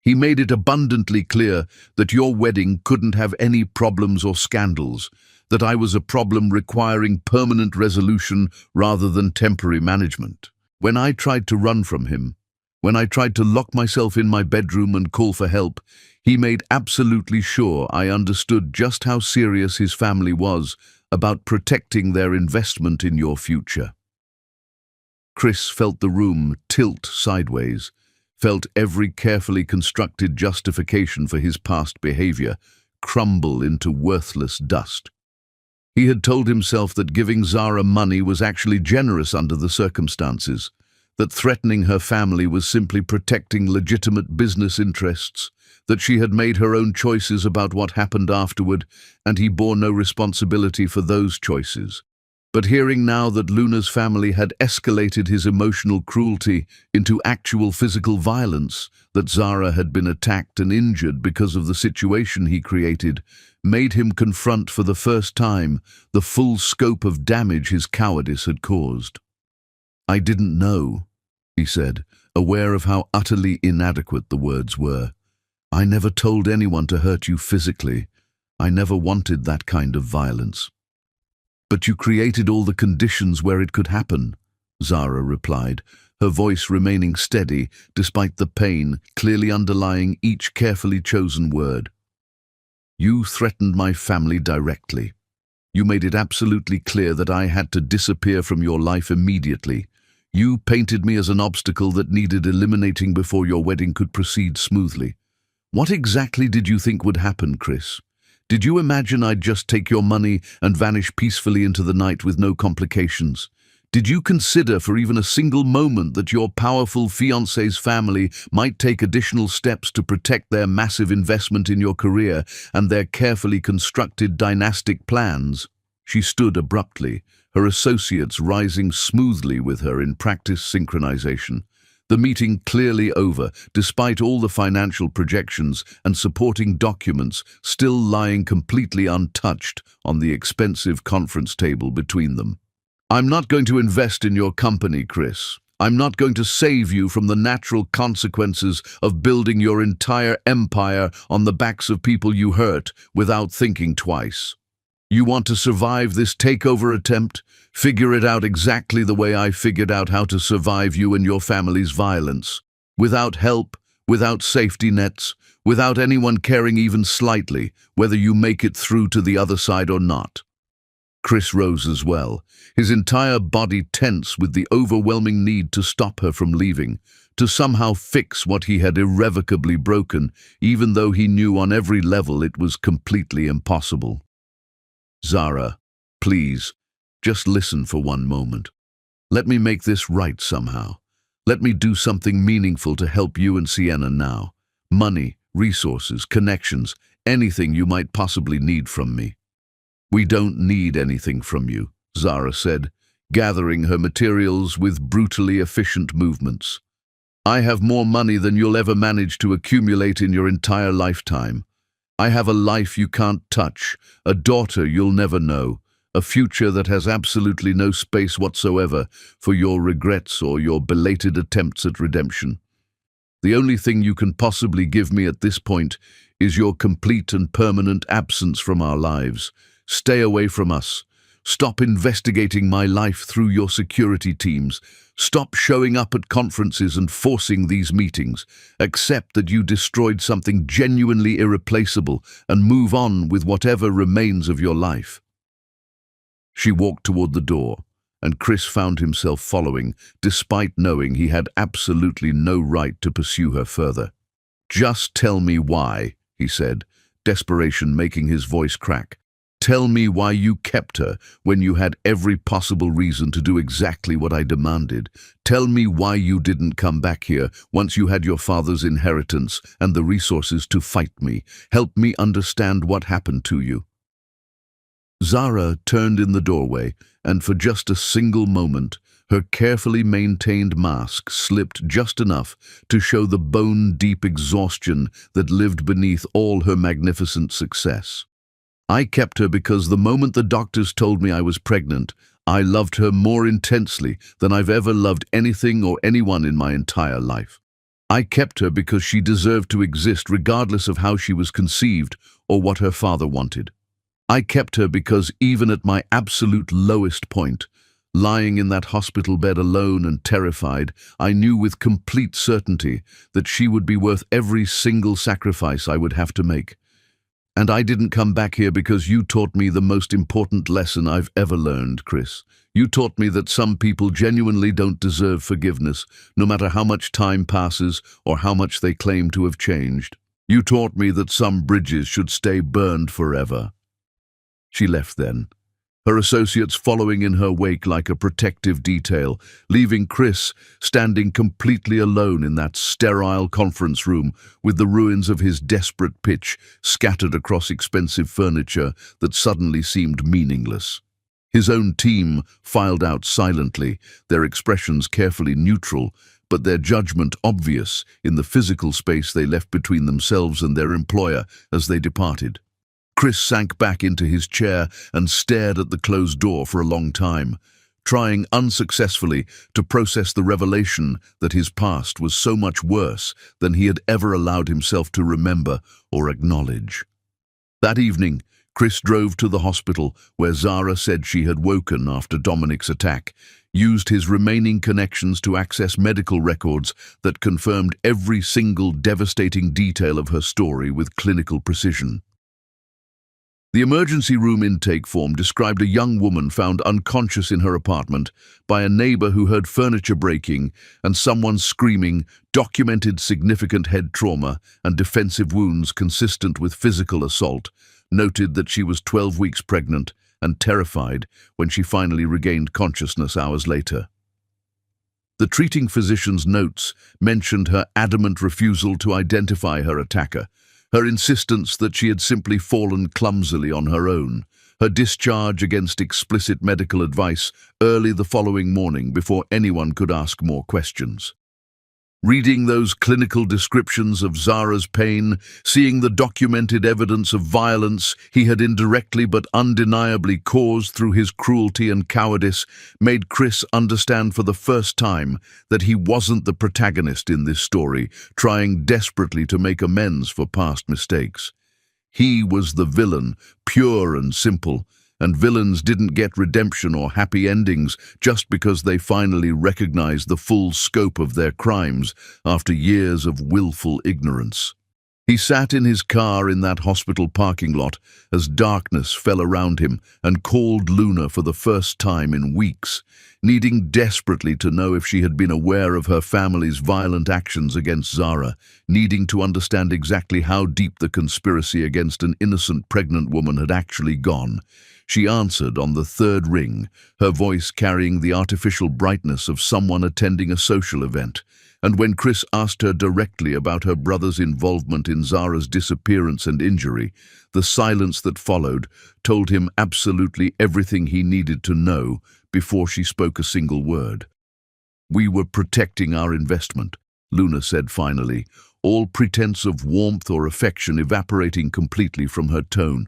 Speaker 1: He made it abundantly clear that your wedding couldn't have any problems or scandals, that I was a problem requiring permanent resolution rather than temporary management. When I tried to run from him, when I tried to lock myself in my bedroom and call for help, he made absolutely sure I understood just how serious his family was about protecting their investment in your future." Chris felt the room tilt sideways, felt every carefully constructed justification for his past behavior crumble into worthless dust. He had told himself that giving Zara money was actually generous under the circumstances, that threatening her family was simply protecting legitimate business interests, that she had made her own choices about what happened afterward, and he bore no responsibility for those choices. But hearing now that Luna's family had escalated his emotional cruelty into actual physical violence, that Zara had been attacked and injured because of the situation he created, made him confront for the first time the full scope of damage his cowardice had caused. "I didn't know," he said, aware of how utterly inadequate the words were. "I never told anyone to hurt you physically. I never wanted that kind of violence." "But you created all the conditions where it could happen," Zara replied, her voice remaining steady despite the pain clearly underlying each carefully chosen word. "You threatened my family directly. You made it absolutely clear that I had to disappear from your life immediately. You painted me as an obstacle that needed eliminating before your wedding could proceed smoothly. What exactly did you think would happen, Chris? Did you imagine I'd just take your money and vanish peacefully into the night with no complications? Did you consider for even a single moment that your powerful fiancé's family might take additional steps to protect their massive investment in your career and their carefully constructed dynastic plans? She stood abruptly, her associates rising smoothly with her in practice synchronization. The meeting clearly over, despite all the financial projections and supporting documents still lying completely untouched on the expensive conference table between them. I'm not going to invest in your company, Chris. I'm not going to save you from the natural consequences of building your entire empire on the backs of people you hurt without thinking twice. You want to survive this takeover attempt? Figure it out exactly the way I figured out how to survive you and your family's violence. Without help, without safety nets, without anyone caring even slightly whether you make it through to the other side or not. Chris rose as well, his entire body tense with the overwhelming need to stop her from leaving, to somehow fix what he had irrevocably broken, even though he knew on every level it was completely impossible. Zara, please, just listen for one moment. Let me make this right somehow. Let me do something meaningful to help you and Sienna now. Money, resources, connections, anything you might possibly need from me. We don't need anything from you, Zara said, gathering her materials with brutally efficient movements. I have more money than you'll ever manage to accumulate in your entire lifetime. I have a life you can't touch, a daughter you'll never know, a future that has absolutely no space whatsoever for your regrets or your belated attempts at redemption. The only thing you can possibly give me at this point is your complete and permanent absence from our lives. Stay away from us. Stop investigating my life through your security teams. Stop showing up at conferences and forcing these meetings. Accept that you destroyed something genuinely irreplaceable and move on with whatever remains of your life. She walked toward the door, and Chris found himself following, despite knowing he had absolutely no right to pursue her further. Just tell me why, he said, desperation making his voice crack. Tell me why you kept her when you had every possible reason to do exactly what I demanded. Tell me why you didn't come back here once you had your father's inheritance and the resources to fight me. Help me understand what happened to you. Zara turned in the doorway, and for just a single moment, her carefully maintained mask slipped just enough to show the bone-deep exhaustion that lived beneath all her magnificent success. I kept her because the moment the doctors told me I was pregnant, I loved her more intensely than I've ever loved anything or anyone in my entire life. I kept her because she deserved to exist regardless of how she was conceived or what her father wanted. I kept her because even at my absolute lowest point, lying in that hospital bed alone and terrified, I knew with complete certainty that she would be worth every single sacrifice I would have to make. And I didn't come back here because you taught me the most important lesson I've ever learned, Chris. You taught me that some people genuinely don't deserve forgiveness, no matter how much time passes or how much they claim to have changed. You taught me that some bridges should stay burned forever. She left then, her associates following in her wake like a protective detail, leaving Chris standing completely alone in that sterile conference room with the ruins of his desperate pitch scattered across expensive furniture that suddenly seemed meaningless. His own team filed out silently, their expressions carefully neutral, but their judgment obvious in the physical space they left between themselves and their employer as they departed. Chris sank back into his chair and stared at the closed door for a long time, trying unsuccessfully to process the revelation that his past was so much worse than he had ever allowed himself to remember or acknowledge. That evening, Chris drove to the hospital where Zara said she had woken after Dominic's attack, used his remaining connections to access medical records that confirmed every single devastating detail of her story with clinical precision. The emergency room intake form described a young woman found unconscious in her apartment by a neighbor who heard furniture breaking and someone screaming, documented significant head trauma and defensive wounds consistent with physical assault, noted that she was 12 weeks pregnant and terrified when she finally regained consciousness hours later. The treating physician's notes mentioned her adamant refusal to identify her attacker, her insistence that she had simply fallen clumsily on her own, her discharge against explicit medical advice early the following morning before anyone could ask more questions. Reading those clinical descriptions of Zara's pain, seeing the documented evidence of violence he had indirectly but undeniably caused through his cruelty and cowardice, made Chris understand for the first time that he wasn't the protagonist in this story, trying desperately to make amends for past mistakes. He was the villain, pure and simple, and villains didn't get redemption or happy endings just because they finally recognized the full scope of their crimes after years of willful ignorance. He sat in his car in that hospital parking lot as darkness fell around him and called Luna for the first time in weeks, needing desperately to know if she had been aware of her family's violent actions against Zara, needing to understand exactly how deep the conspiracy against an innocent pregnant woman had actually gone. She answered on the third ring, her voice carrying the artificial brightness of someone attending a social event. And when Chris asked her directly about her brother's involvement in Zara's disappearance and injury, the silence that followed told him absolutely everything he needed to know before she spoke a single word. "We were protecting our investment," Luna said finally, all pretense of warmth or affection evaporating completely from her tone.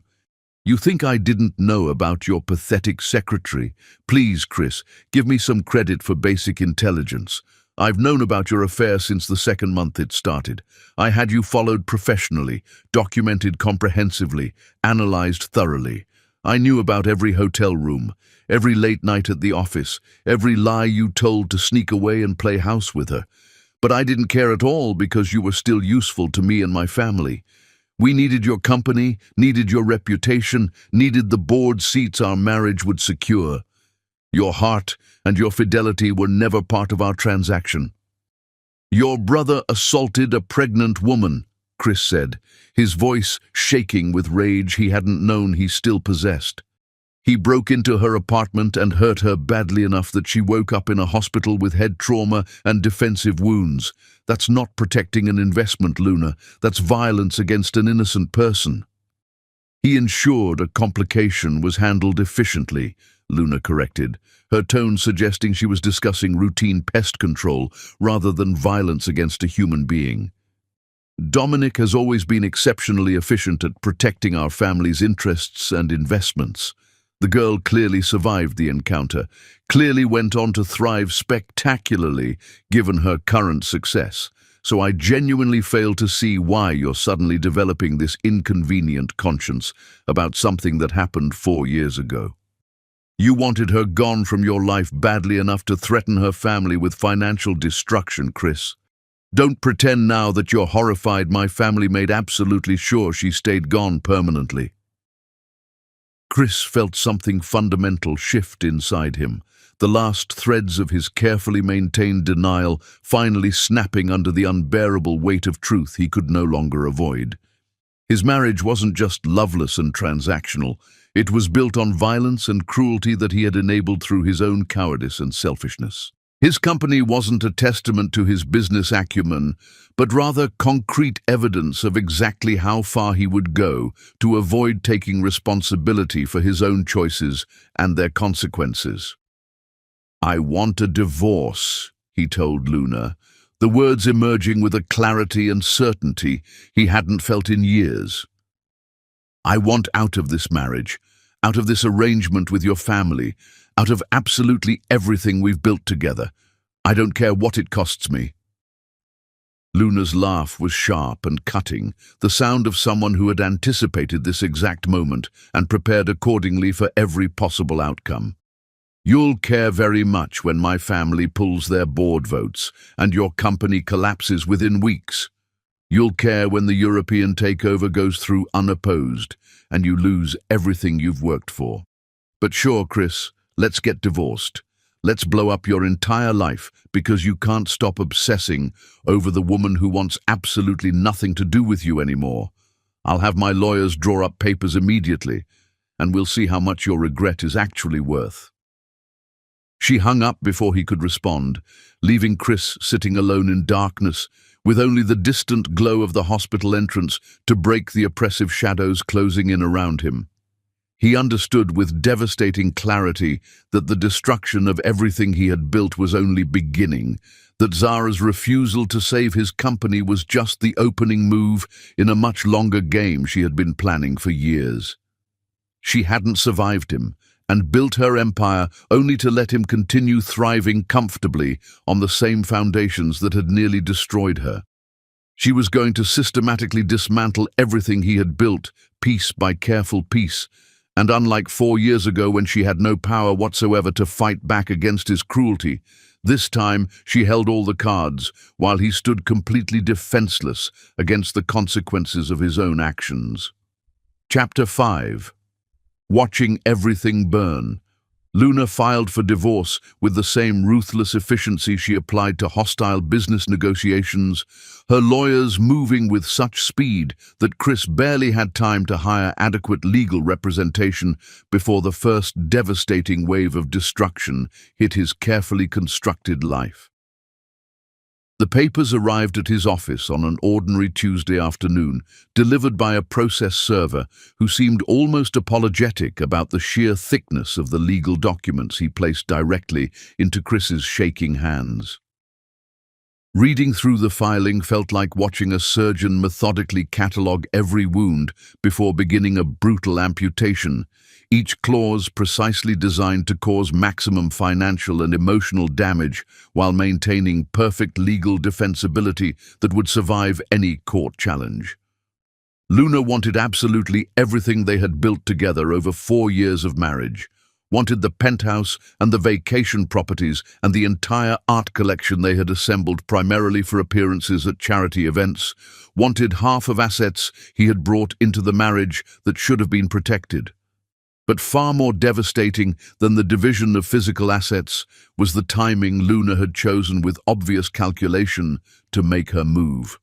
Speaker 1: "You think I didn't know about your pathetic secretary? Please, Chris, give me some credit for basic intelligence. I've known about your affair since the second month it started. I had you followed professionally, documented comprehensively, analyzed thoroughly. I knew about every hotel room, every late night at the office, every lie you told to sneak away and play house with her. But I didn't care at all because you were still useful to me and my family. We needed your company, needed your reputation, needed the board seats our marriage would secure. Your heart and your fidelity were never part of our transaction." "Your brother assaulted a pregnant woman," Chris said, his voice shaking with rage he hadn't known he still possessed. "He broke into her apartment and hurt her badly enough that she woke up in a hospital with head trauma and defensive wounds. That's not protecting an investment, Luna. That's violence against an innocent person." "He ensured a complication was handled efficiently," Luna corrected, her tone suggesting she was discussing routine pest control rather than violence against a human being. "Dominic has always been exceptionally efficient at protecting our family's interests and investments." The girl clearly survived the encounter, clearly went on to thrive spectacularly given her current success. "So I genuinely fail to see why you're suddenly developing this inconvenient conscience about something that happened 4 years ago. You wanted her gone from your life badly enough to threaten her family with financial destruction, Chris. Don't pretend now that you're horrified my family made absolutely sure she stayed gone permanently." Chris felt something fundamental shift inside him, the last threads of his carefully maintained denial finally snapping under the unbearable weight of truth he could no longer avoid. His marriage wasn't just loveless and transactional. It was built on violence and cruelty that he had enabled through his own cowardice and selfishness. His company wasn't a testament to his business acumen, but rather concrete evidence of exactly how far he would go to avoid taking responsibility for his own choices and their consequences. "I want a divorce," he told Luna, the words emerging with a clarity and certainty he hadn't felt in years. "I want out of this marriage, out of this arrangement with your family, out of absolutely everything we've built together. I don't care what it costs me." Luna's laugh was sharp and cutting, the sound of someone who had anticipated this exact moment and prepared accordingly for every possible outcome. "You'll care very much when my family pulls their board votes and your company collapses within weeks. You'll care when the European takeover goes through unopposed and you lose everything you've worked for. But sure, Chris, let's get divorced. Let's blow up your entire life because you can't stop obsessing over the woman who wants absolutely nothing to do with you anymore. I'll have my lawyers draw up papers immediately, and we'll see how much your regret is actually worth." She hung up before he could respond, leaving Chris sitting alone in darkness, with only the distant glow of the hospital entrance to break the oppressive shadows closing in around him. He understood with devastating clarity that the destruction of everything he had built was only beginning, that Zara's refusal to save his company was just the opening move in a much longer game she had been planning for years. She hadn't survived him and built her empire only to let him continue thriving comfortably on the same foundations that had nearly destroyed her. She was going to systematically dismantle everything he had built, piece by careful piece, and unlike 4 years ago when she had no power whatsoever to fight back against his cruelty, this time she held all the cards, while he stood completely defenseless against the consequences of his own actions. Chapter 5. Watching everything burn. Luna filed for divorce with the same ruthless efficiency she applied to hostile business negotiations, her lawyers moving with such speed that Chris barely had time to hire adequate legal representation before the first devastating wave of destruction hit his carefully constructed life. The papers arrived at his office on an ordinary Tuesday afternoon, delivered by a process server who seemed almost apologetic about the sheer thickness of the legal documents he placed directly into Chris's shaking hands. Reading through the filing felt like watching a surgeon methodically catalogue every wound before beginning a brutal amputation, each clause precisely designed to cause maximum financial and emotional damage while maintaining perfect legal defensibility that would survive any court challenge. Luna wanted absolutely everything they had built together over 4 years of marriage, wanted the penthouse and the vacation properties and the entire art collection they had assembled primarily for appearances at charity events, wanted half of assets he had brought into the marriage that should have been protected. But far more devastating than the division of physical assets was the timing Luna had chosen with obvious calculation to make her move.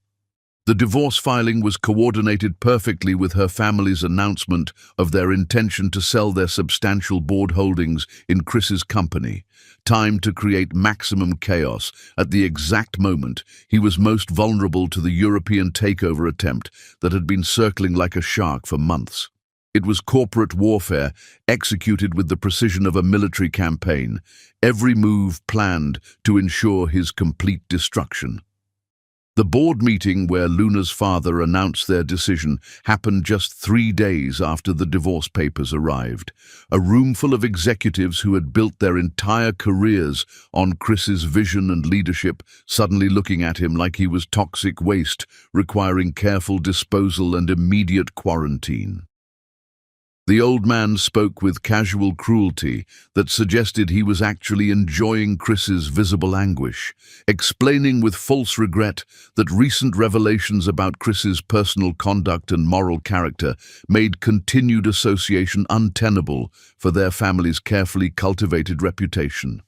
Speaker 1: The divorce filing was coordinated perfectly with her family's announcement of their intention to sell their substantial board holdings in Chris's company, timed to create maximum chaos at the exact moment he was most vulnerable to the European takeover attempt that had been circling like a shark for months. It was corporate warfare executed with the precision of a military campaign, every move planned to ensure his complete destruction. The board meeting where Luna's father announced their decision happened just 3 days after the divorce papers arrived. A room full of executives who had built their entire careers on Chris's vision and leadership, suddenly looking at him like he was toxic waste, requiring careful disposal and immediate quarantine. The old man spoke with casual cruelty that suggested he was actually enjoying Chris's visible anguish, explaining with false regret that recent revelations about Chris's personal conduct and moral character made continued association untenable for their family's carefully cultivated reputation.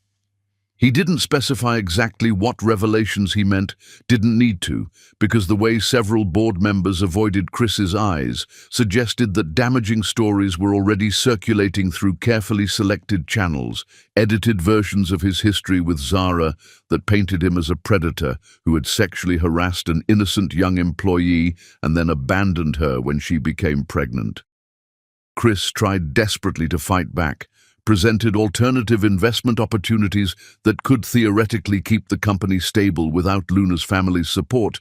Speaker 1: He didn't specify exactly what revelations he meant, didn't need to, because the way several board members avoided Chris's eyes suggested that damaging stories were already circulating through carefully selected channels, edited versions of his history with Zara that painted him as a predator who had sexually harassed an innocent young employee and then abandoned her when she became pregnant. Chris tried desperately to fight back, presented alternative investment opportunities that could theoretically keep the company stable without Luna's family's support,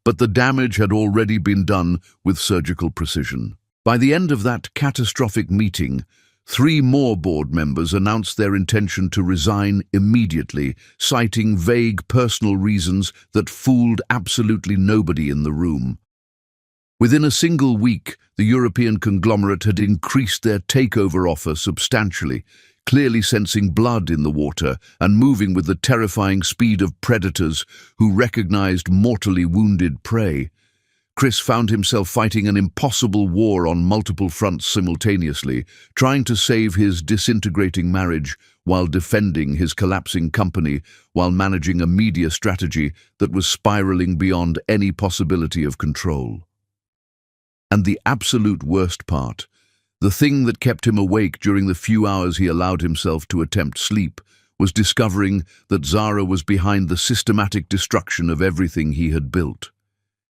Speaker 1: but the damage had already been done with surgical precision. By the end of that catastrophic meeting, 3 more board members announced their intention to resign immediately, citing vague personal reasons that fooled absolutely nobody in the room. Within a single week, the European conglomerate had increased their takeover offer substantially, clearly sensing blood in the water and moving with the terrifying speed of predators who recognized mortally wounded prey. Chris found himself fighting an impossible war on multiple fronts simultaneously, trying to save his disintegrating marriage while defending his collapsing company, while managing a media strategy that was spiraling beyond any possibility of control. And the absolute worst part, the thing that kept him awake during the few hours he allowed himself to attempt sleep, was discovering that Zara was behind the systematic destruction of everything he had built.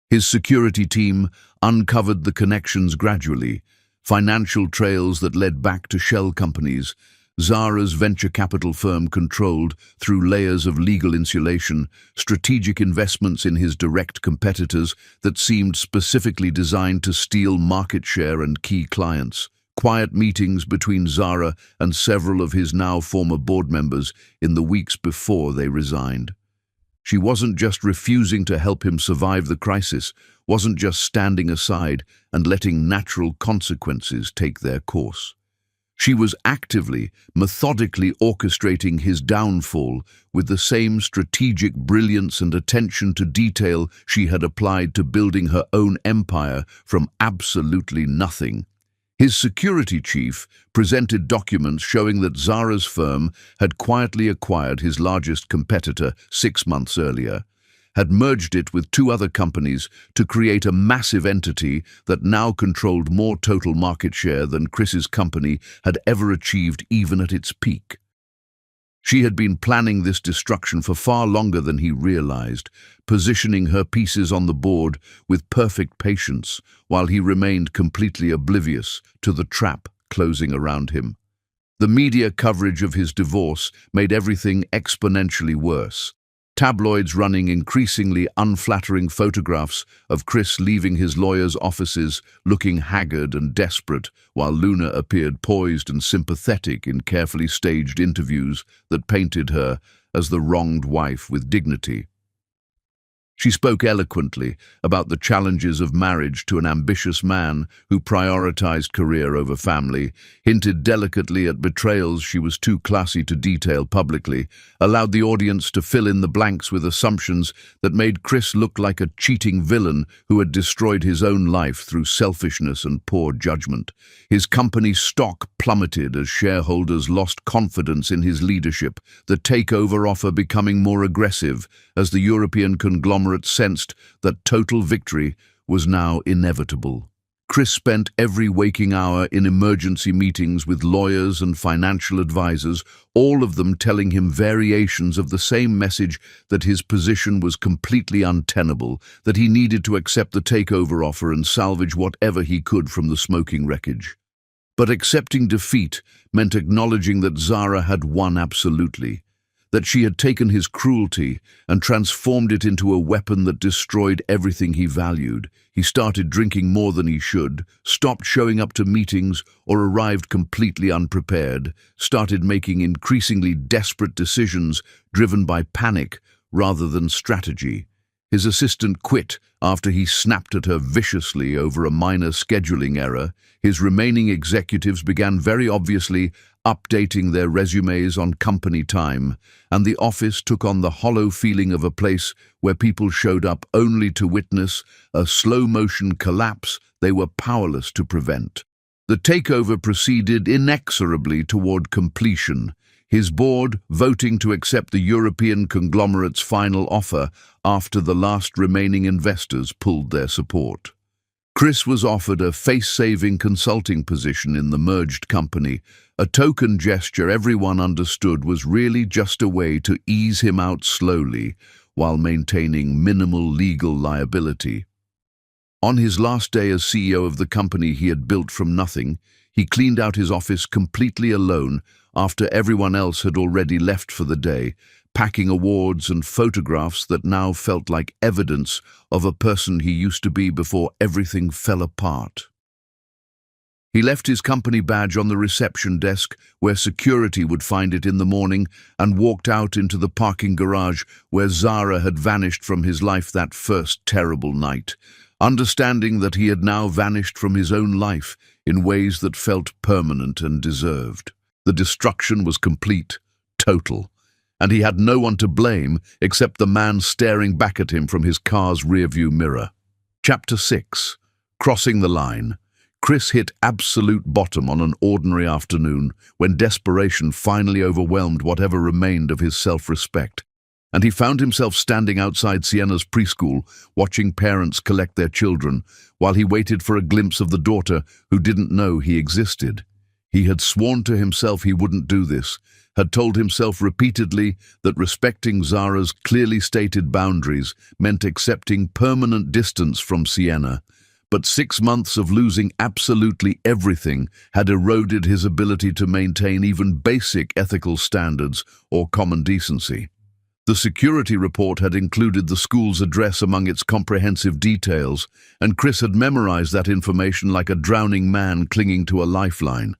Speaker 1: His security team uncovered the connections gradually, financial trails that led back to shell companies, Zara's venture capital firm controlled, through layers of legal insulation, strategic investments in his direct competitors that seemed specifically designed to steal market share and key clients, quiet meetings between Zara and several of his now former board members in the weeks before they resigned. She wasn't just refusing to help him survive the crisis, wasn't just standing aside and letting natural consequences take their course. She was actively, methodically orchestrating his downfall with the same strategic brilliance and attention to detail she had applied to building her own empire from absolutely nothing. His security chief presented documents showing that Zara's firm had quietly acquired his largest competitor 6 months earlier, had merged it with 2 other companies to create a massive entity that now controlled more total market share than Chris's company had ever achieved even at its peak. She had been planning this destruction for far longer than he realized, positioning her pieces on the board with perfect patience while he remained completely oblivious to the trap closing around him. The media coverage of his divorce made everything exponentially worse. Tabloids running increasingly unflattering photographs of Chris leaving his lawyer's offices looking haggard and desperate, while Luna appeared poised and sympathetic in carefully staged interviews that painted her as the wronged wife with dignity. She spoke eloquently about the challenges of marriage to an ambitious man who prioritized career over family, hinted delicately at betrayals she was too classy to detail publicly, allowed the audience to fill in the blanks with assumptions that made Chris look like a cheating villain who had destroyed his own life through selfishness and poor judgment. His company's stock plummeted as shareholders lost confidence in his leadership, the takeover offer becoming more aggressive as the European conglomerate sensed that total victory was now inevitable. Chris spent every waking hour in emergency meetings with lawyers and financial advisors, all of them telling him variations of the same message that his position was completely untenable, that he needed to accept the takeover offer and salvage whatever he could from the smoking wreckage. But accepting defeat meant acknowledging that Zara had won absolutely, that she had taken his cruelty and transformed it into a weapon that destroyed everything he valued. He started drinking more than he should, stopped showing up to meetings or arrived completely unprepared, started making increasingly desperate decisions driven by panic rather than strategy. His assistant quit after he snapped at her viciously over a minor scheduling error. His remaining executives began very obviously updating their resumes on company time, and the office took on the hollow feeling of a place where people showed up only to witness a slow-motion collapse they were powerless to prevent. The takeover proceeded inexorably toward completion, his board voting to accept the European conglomerate's final offer after the last remaining investors pulled their support. Chris was offered a face-saving consulting position in the merged company, a token gesture everyone understood was really just a way to ease him out slowly while maintaining minimal legal liability. On his last day as CEO of the company he had built from nothing, he cleaned out his office completely alone after everyone else had already left for the day, packing awards and photographs that now felt like evidence of a person he used to be before everything fell apart. He left his company badge on the reception desk where security would find it in the morning and walked out into the parking garage where Zara had vanished from his life that first terrible night, understanding that he had now vanished from his own life in ways that felt permanent and deserved. The destruction was complete, total, and he had no one to blame except the man staring back at him from his car's rearview mirror. Chapter 6. Crossing the Line. Chris hit absolute bottom on an ordinary afternoon when desperation finally overwhelmed whatever remained of his self-respect, and he found himself standing outside Sienna's preschool, watching parents collect their children, while he waited for a glimpse of the daughter who didn't know he existed. He had sworn to himself he wouldn't do this, had told himself repeatedly that respecting Zara's clearly stated boundaries meant accepting permanent distance from Sienna, but 6 months of losing absolutely everything had eroded his ability to maintain even basic ethical standards or common decency. The security report had included the school's address among its comprehensive details, and Chris had memorized that information like a drowning man clinging to a lifeline.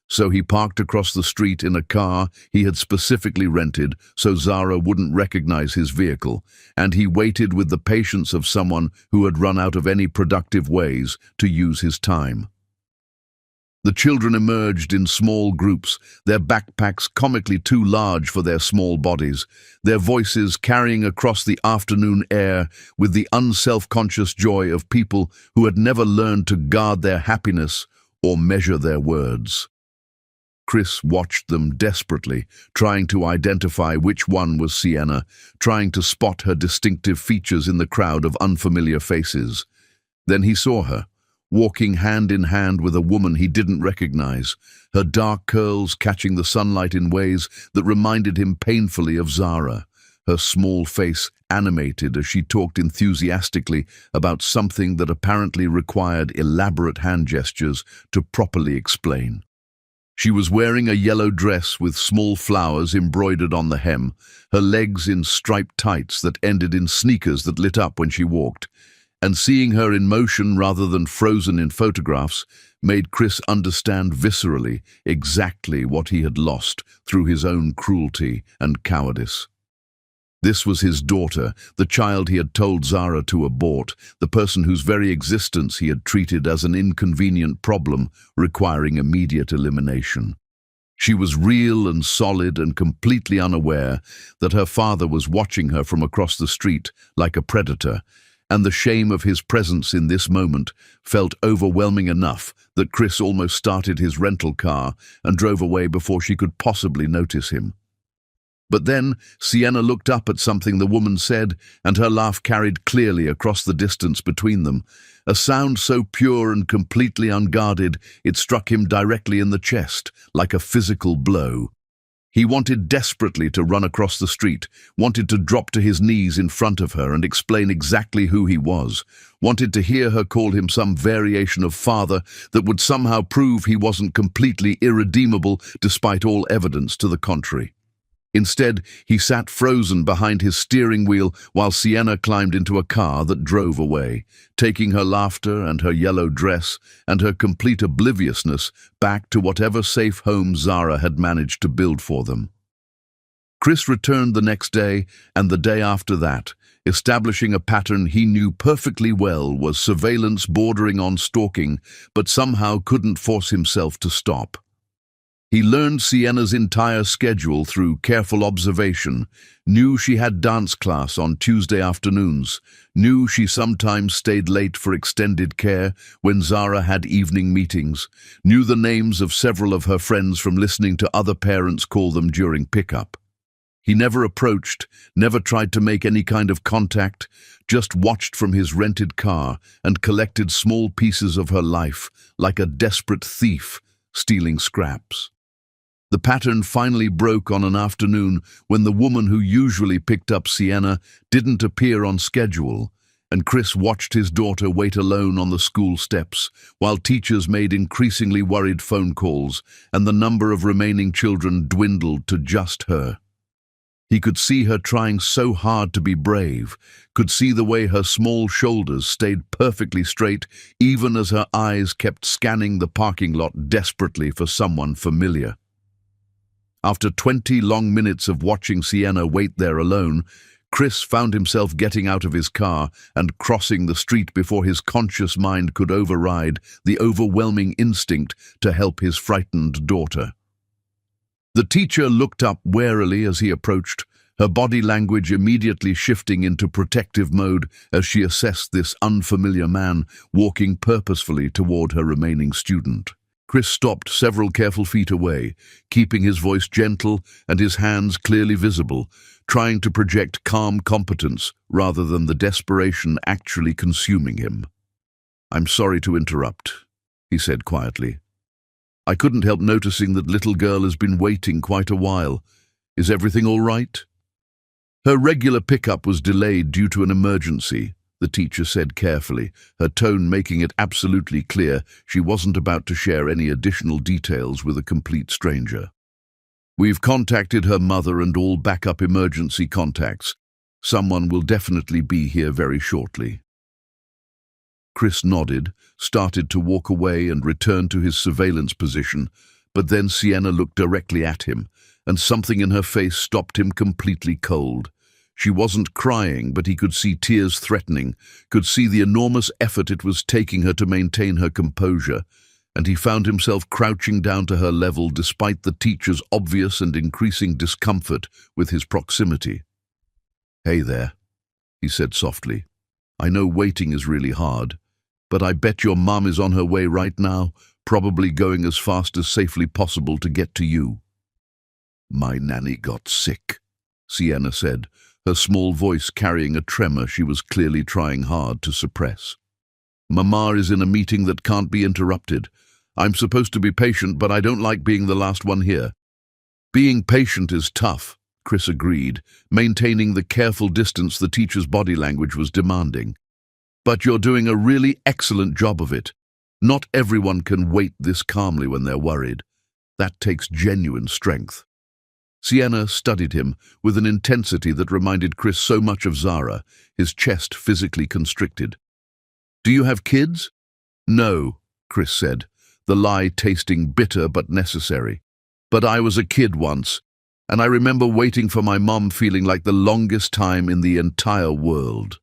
Speaker 1: So he parked across the street in a car he had specifically rented so Zara wouldn't recognize his vehicle, and he waited with the patience of someone who had run out of any productive ways to use his time. The children emerged in small groups, their backpacks comically too large for their small bodies, their voices carrying across the afternoon air with the unself-conscious joy of people who had never learned to guard their happiness or measure their words. Chris watched them desperately, trying to identify which one was Sienna, trying to spot her distinctive features in the crowd of unfamiliar faces. Then he saw her, walking hand in hand with a woman he didn't recognize, her dark curls catching the sunlight in ways that reminded him painfully of Zara, her small face animated as she talked enthusiastically about something that apparently required elaborate hand gestures to properly explain. She was wearing a yellow dress with small flowers embroidered on the hem, her legs in striped tights that ended in sneakers that lit up when she walked, and seeing her in motion rather than frozen in photographs made Chris understand viscerally exactly what he had lost through his own cruelty and cowardice. This was his daughter, the child he had told Zara to abort, the person whose very existence he had treated as an inconvenient problem requiring immediate elimination. She was real and solid and completely unaware that her father was watching her from across the street like a predator, and the shame of his presence in this moment felt overwhelming enough that Chris almost started his rental car and drove away before she could possibly notice him. But then Sienna looked up at something the woman said, and her laugh carried clearly across the distance between them, a sound so pure and completely unguarded it struck him directly in the chest, like a physical blow. He wanted desperately to run across the street, wanted to drop to his knees in front of her and explain exactly who he was, wanted to hear her call him some variation of father that would somehow prove he wasn't completely irredeemable despite all evidence to the contrary. Instead, he sat frozen behind his steering wheel while Sienna climbed into a car that drove away, taking her laughter and her yellow dress and her complete obliviousness back to whatever safe home Zara had managed to build for them. Chris returned the next day and the day after that, establishing a pattern he knew perfectly well was surveillance bordering on stalking, but somehow couldn't force himself to stop. He learned Sienna's entire schedule through careful observation, knew she had dance class on Tuesday afternoons, knew she sometimes stayed late for extended care when Zara had evening meetings, knew the names of several of her friends from listening to other parents call them during pickup. He never approached, never tried to make any kind of contact, just watched from his rented car and collected small pieces of her life, like a desperate thief stealing scraps. The pattern finally broke on an afternoon when the woman who usually picked up Sienna didn't appear on schedule, and Chris watched his daughter wait alone on the school steps, while teachers made increasingly worried phone calls and the number of remaining children dwindled to just her. He could see her trying so hard to be brave, could see the way her small shoulders stayed perfectly straight even as her eyes kept scanning the parking lot desperately for someone familiar. After 20 long minutes of watching Sienna wait there alone, Chris found himself getting out of his car and crossing the street before his conscious mind could override the overwhelming instinct to help his frightened daughter. The teacher looked up warily as he approached, her body language immediately shifting into protective mode as she assessed this unfamiliar man walking purposefully toward her remaining student. Chris stopped several careful feet away, keeping his voice gentle and his hands clearly visible, trying to project calm competence rather than the desperation actually consuming him. "I'm sorry to interrupt," he said quietly. "I couldn't help noticing that little girl has been waiting quite a while. Is everything all right?" "Her regular pickup was delayed due to an emergency," the teacher said carefully, her tone making it absolutely clear she wasn't about to share any additional details with a complete stranger. "We've contacted her mother and all backup emergency contacts. Someone will definitely be here very shortly." Chris nodded, started to walk away and return to his surveillance position, but then Sienna looked directly at him, and something in her face stopped him completely cold. She wasn't crying, but he could see tears threatening, could see the enormous effort it was taking her to maintain her composure, and he found himself crouching down to her level despite the teacher's obvious and increasing discomfort with his proximity. "Hey there," he said softly. "I know waiting is really hard, but I bet your mom is on her way right now, probably going as fast as safely possible to get to you." "My nanny got sick," Sienna said, her small voice carrying a tremor she was clearly trying hard to suppress. "Mama is in a meeting that can't be interrupted. I'm supposed to be patient, but I don't like being the last one here." "Being patient is tough," Chris agreed, maintaining the careful distance the teacher's body language was demanding. "But you're doing a really excellent job of it. Not everyone can wait this calmly when they're worried. That takes genuine strength." Sienna studied him with an intensity that reminded Chris so much of Zara, his chest physically constricted. "Do you have kids?" "No," Chris said, the lie tasting bitter but necessary. "But I was a kid once, and I remember waiting for my mom feeling like the longest time in the entire world."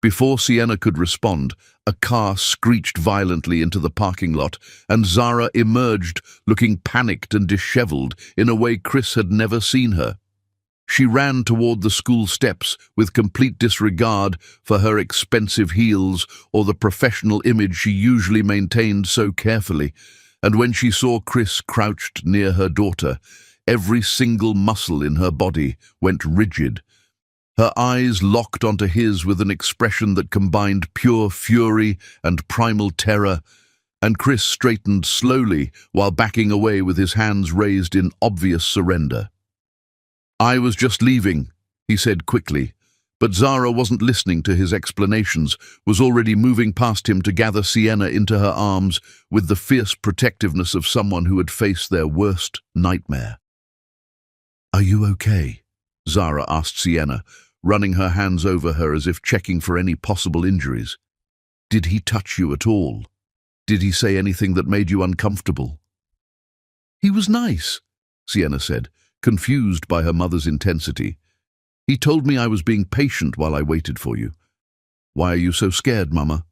Speaker 1: Before Sienna could respond, a car screeched violently into the parking lot, and Zara emerged, looking panicked and disheveled in a way Chris had never seen her. She ran toward the school steps with complete disregard for her expensive heels or the professional image she usually maintained so carefully, and when she saw Chris crouched near her daughter, every single muscle in her body went rigid. Her eyes locked onto his with an expression that combined pure fury and primal terror, and Chris straightened slowly while backing away with his hands raised in obvious surrender. "I was just leaving," he said quickly, but Zara wasn't listening to his explanations, was already moving past him to gather Sienna into her arms with the fierce protectiveness of someone who had faced their worst nightmare. "Are you okay?" Zara asked Sienna, running her hands over her as if checking for any possible injuries. "Did he touch you at all? Did he say anything that made you uncomfortable?" "He was nice," Sienna said, confused by her mother's intensity. "He told me I was being patient while I waited for you. Why are you so scared, Mama?"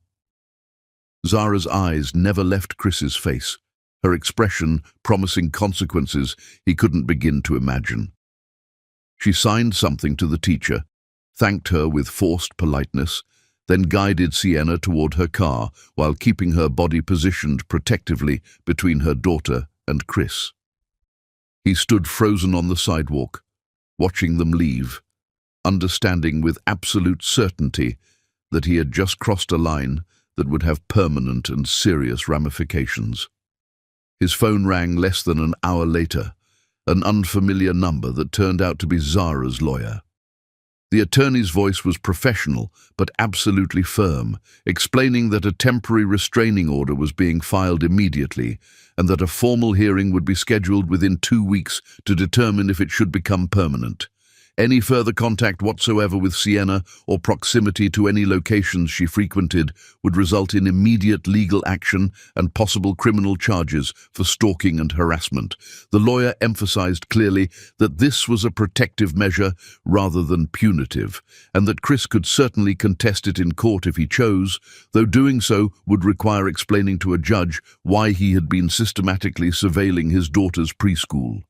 Speaker 1: Zara's eyes never left Chris's face, her expression promising consequences he couldn't begin to imagine. She signed something to the teacher, thanked her with forced politeness, then guided Sienna toward her car while keeping her body positioned protectively between her daughter and Chris. He stood frozen on the sidewalk, watching them leave, understanding with absolute certainty that he had just crossed a line that would have permanent and serious ramifications. His phone rang less than an hour later, an unfamiliar number that turned out to be Zara's lawyer. The attorney's voice was professional but absolutely firm, explaining that a temporary restraining order was being filed immediately and that a formal hearing would be scheduled within 2 weeks to determine if it should become permanent. Any further contact whatsoever with Sienna or proximity to any locations she frequented would result in immediate legal action and possible criminal charges for stalking and harassment. The lawyer emphasized clearly that this was a protective measure rather than punitive, and that Chris could certainly contest it in court if he chose, though doing so would require explaining to a judge why he had been systematically surveilling his daughter's preschool.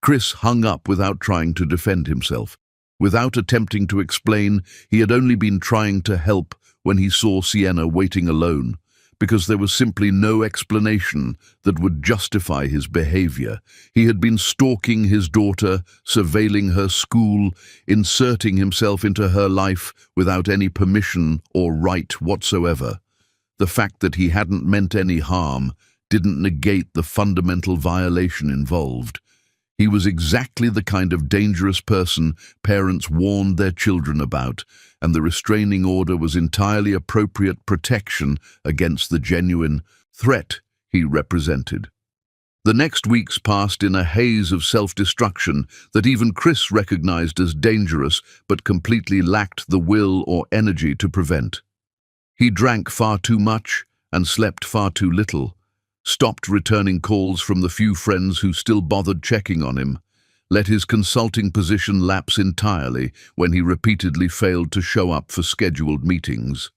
Speaker 1: Chris hung up without trying to defend himself. Without attempting to explain, he had only been trying to help when he saw Sienna waiting alone, because there was simply no explanation that would justify his behavior. He had been stalking his daughter, surveilling her school, inserting himself into her life without any permission or right whatsoever. The fact that he hadn't meant any harm didn't negate the fundamental violation involved. He was exactly the kind of dangerous person parents warned their children about, and the restraining order was entirely appropriate protection against the genuine threat he represented. The next weeks passed in a haze of self-destruction that even Chris recognized as dangerous but completely lacked the will or energy to prevent. He drank far too much and slept far too little, stopped returning calls from the few friends who still bothered checking on him, let his consulting position lapse entirely when he repeatedly failed to show up for scheduled meetings.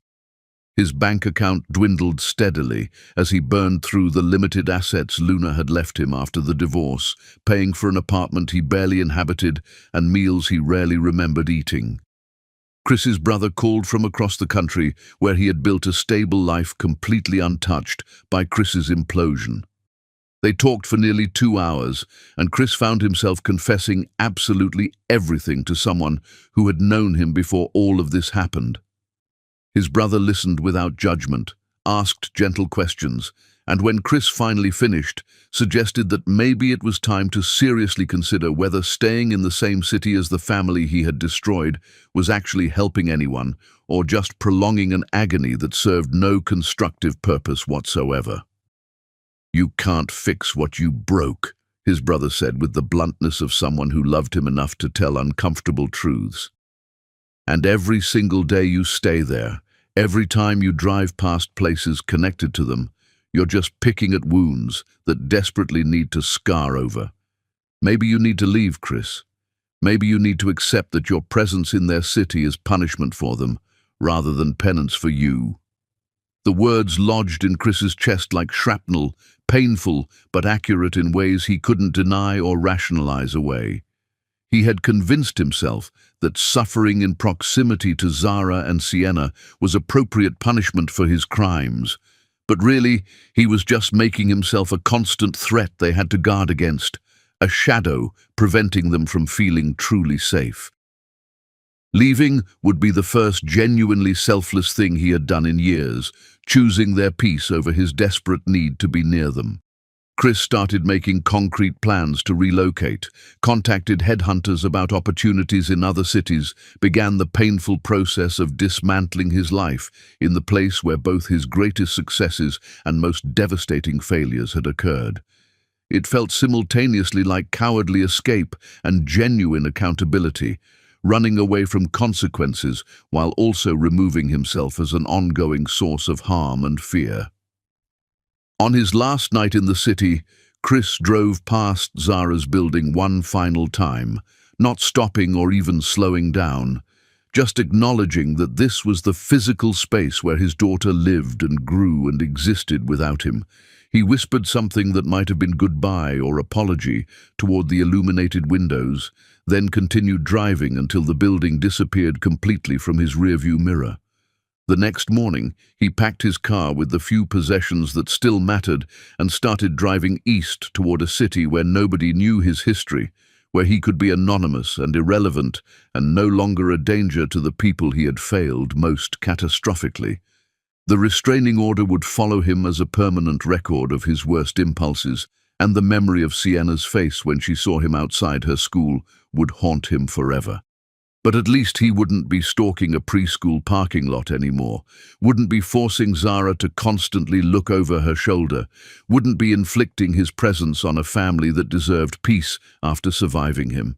Speaker 1: His bank account dwindled steadily as he burned through the limited assets Luna had left him after the divorce, paying for an apartment he barely inhabited and meals he rarely remembered eating. Chris's brother called from across the country, where he had built a stable life completely untouched by Chris's implosion. They talked for nearly 2 hours, and Chris found himself confessing absolutely everything to someone who had known him before all of this happened. His brother listened without judgment, asked gentle questions, and when Chris finally finished, suggested that maybe it was time to seriously consider whether staying in the same city as the family he had destroyed was actually helping anyone, or just prolonging an agony that served no constructive purpose whatsoever. "You can't fix what you broke," his brother said with the bluntness of someone who loved him enough to tell uncomfortable truths. "And every single day you stay there, every time you drive past places connected to them, you're just picking at wounds that desperately need to scar over. Maybe you need to leave, Chris. Maybe you need to accept that your presence in their city is punishment for them, rather than penance for you." The words lodged in Chris's chest like shrapnel, painful but accurate in ways he couldn't deny or rationalize away. He had convinced himself that suffering in proximity to Zara and Sienna was appropriate punishment for his crimes, but really, he was just making himself a constant threat they had to guard against, a shadow preventing them from feeling truly safe. Leaving would be the first genuinely selfless thing he had done in years, choosing their peace over his desperate need to be near them. Chris started making concrete plans to relocate, contacted headhunters about opportunities in other cities, began the painful process of dismantling his life in the place where both his greatest successes and most devastating failures had occurred. It felt simultaneously like cowardly escape and genuine accountability, running away from consequences while also removing himself as an ongoing source of harm and fear. On his last night in the city, Chris drove past Zara's building one final time, not stopping or even slowing down, just acknowledging that this was the physical space where his daughter lived and grew and existed without him. He whispered something that might have been goodbye or apology toward the illuminated windows, then continued driving until the building disappeared completely from his rearview mirror. The next morning, he packed his car with the few possessions that still mattered and started driving east toward a city where nobody knew his history, where he could be anonymous and irrelevant and no longer a danger to the people he had failed most catastrophically. The restraining order would follow him as a permanent record of his worst impulses, and the memory of Sienna's face when she saw him outside her school would haunt him forever. But at least he wouldn't be stalking a preschool parking lot anymore, wouldn't be forcing Zara to constantly look over her shoulder, wouldn't be inflicting his presence on a family that deserved peace after surviving him.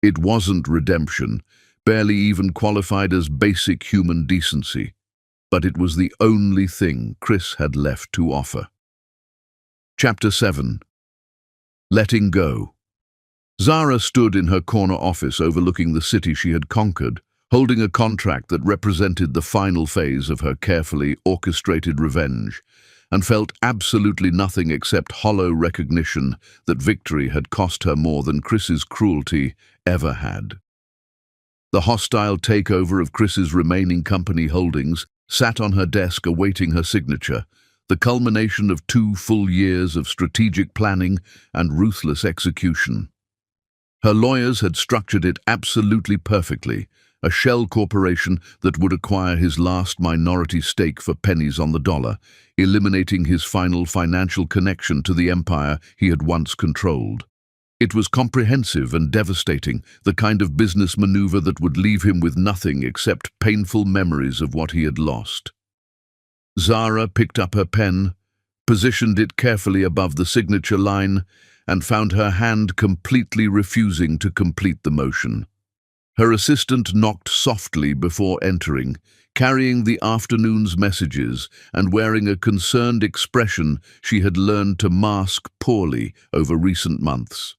Speaker 1: It wasn't redemption, barely even qualified as basic human decency, but it was the only thing Chris had left to offer. Chapter 7. Letting Go. Zara stood in her corner office overlooking the city she had conquered, holding a contract that represented the final phase of her carefully orchestrated revenge. and felt absolutely nothing except hollow recognition that victory had cost her more than Chris's cruelty ever had. The hostile takeover of Chris's remaining company holdings sat on her desk awaiting her signature, the culmination of 2 full years of strategic planning and ruthless execution. Her lawyers had structured it absolutely perfectly, a shell corporation that would acquire his last minority stake for pennies on the dollar, eliminating his final financial connection to the empire he had once controlled. It was comprehensive and devastating, the kind of business maneuver that would leave him with nothing except painful memories of what he had lost. Zara picked up her pen, positioned it carefully above the signature line, and found her hand completely refusing to complete the motion. Her assistant knocked softly before entering, carrying the afternoon's messages and wearing a concerned expression she had learned to mask poorly over recent months.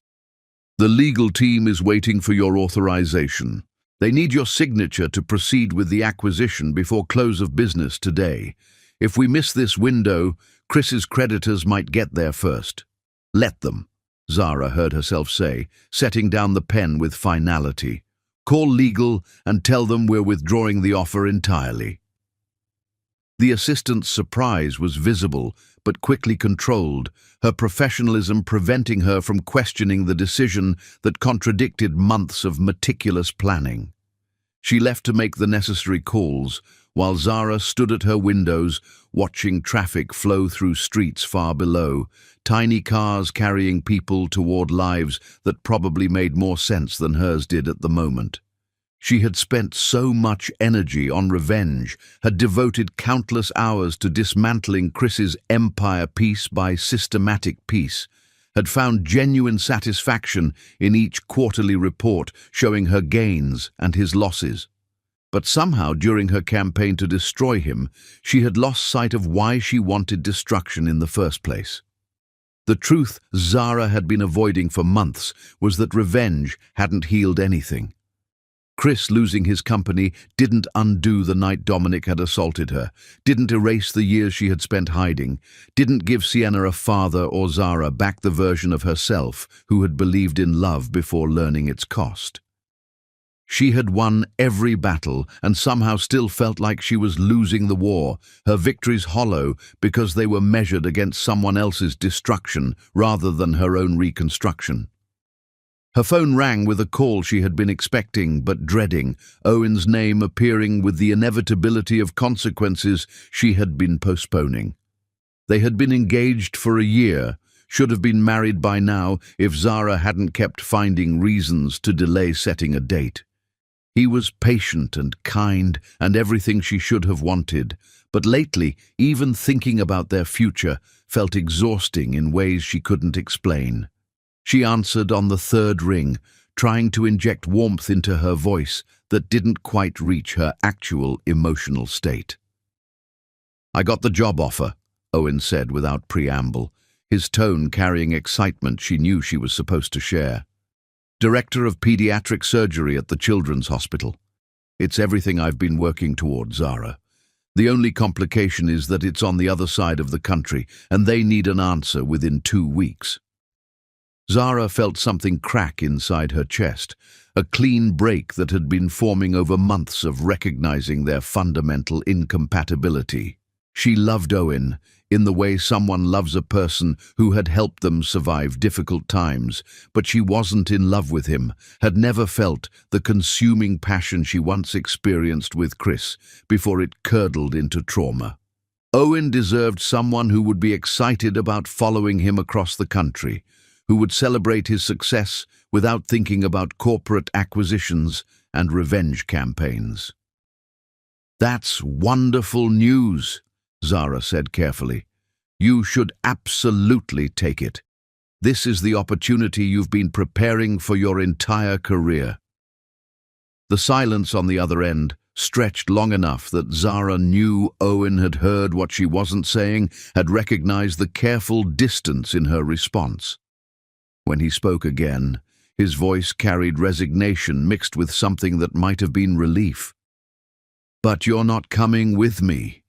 Speaker 1: "The legal team is waiting for your authorization. They need your signature to proceed with the acquisition before close of business today. If we miss this window, Chris's creditors might get there first." "Let them," Zara heard herself say, setting down the pen with finality. "Call legal and tell them we're withdrawing the offer entirely." The assistant's surprise was visible, but quickly controlled, her professionalism preventing her from questioning the decision that contradicted months of meticulous planning. She left to make the necessary calls, while Zara stood at her windows, watching traffic flow through streets far below, tiny cars carrying people toward lives that probably made more sense than hers did at the moment. She had spent so much energy on revenge, had devoted countless hours to dismantling Chris's empire piece by systematic piece, had found genuine satisfaction in each quarterly report showing her gains and his losses. But somehow, during her campaign to destroy him, she had lost sight of why she wanted destruction in the first place. The truth Zara had been avoiding for months was that revenge hadn't healed anything. Chris losing his company didn't undo the night Dominic had assaulted her, didn't erase the years she had spent hiding, didn't give Sienna a father or Zara back the version of herself who had believed in love before learning its cost. She had won every battle and somehow still felt like she was losing the war, her victories hollow because they were measured against someone else's destruction rather than her own reconstruction. Her phone rang with a call she had been expecting but dreading, Owen's name appearing with the inevitability of consequences she had been postponing. They had been engaged for a year, should have been married by now if Zara hadn't kept finding reasons to delay setting a date. He was patient and kind and everything she should have wanted, but lately, even thinking about their future felt exhausting in ways she couldn't explain. She answered on the 3rd ring, trying to inject warmth into her voice that didn't quite reach her actual emotional state. "I got the job offer," Owen said without preamble, his tone carrying excitement she knew she was supposed to share. "Director of Pediatric Surgery at the Children's Hospital. It's everything I've been working toward, Zara. The only complication is that it's on the other side of the country, and they need an answer within 2 weeks." Zara felt something crack inside her chest, a clean break that had been forming over months of recognizing their fundamental incompatibility. She loved Owen in the way someone loves a person who had helped them survive difficult times, but she wasn't in love with him, had never felt the consuming passion she once experienced with Chris before it curdled into trauma. Owen deserved someone who would be excited about following him across the country, who would celebrate his success without thinking about corporate acquisitions and revenge campaigns. "That's wonderful news," Zara said carefully. "You should absolutely take it. This is the opportunity you've been preparing for your entire career." The silence on the other end stretched long enough that Zara knew Owen had heard what she wasn't saying, had recognized the careful distance in her response. When he spoke again, his voice carried resignation mixed with something that might have been relief. "But you're not coming with me.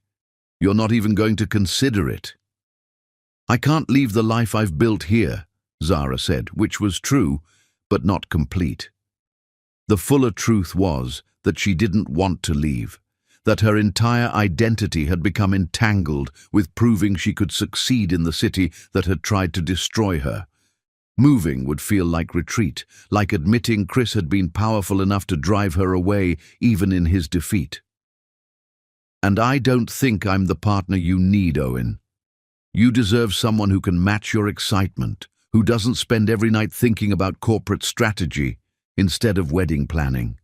Speaker 1: You're not even going to consider it." "I can't leave the life I've built here," Zara said, which was true, but not complete. The fuller truth was that she didn't want to leave, that her entire identity had become entangled with proving she could succeed in the city that had tried to destroy her. Moving would feel like retreat, like admitting Chris had been powerful enough to drive her away even in his defeat. "And I don't think I'm the partner you need, Owen. You deserve someone who can match your excitement, who doesn't spend every night thinking about corporate strategy instead of wedding planning."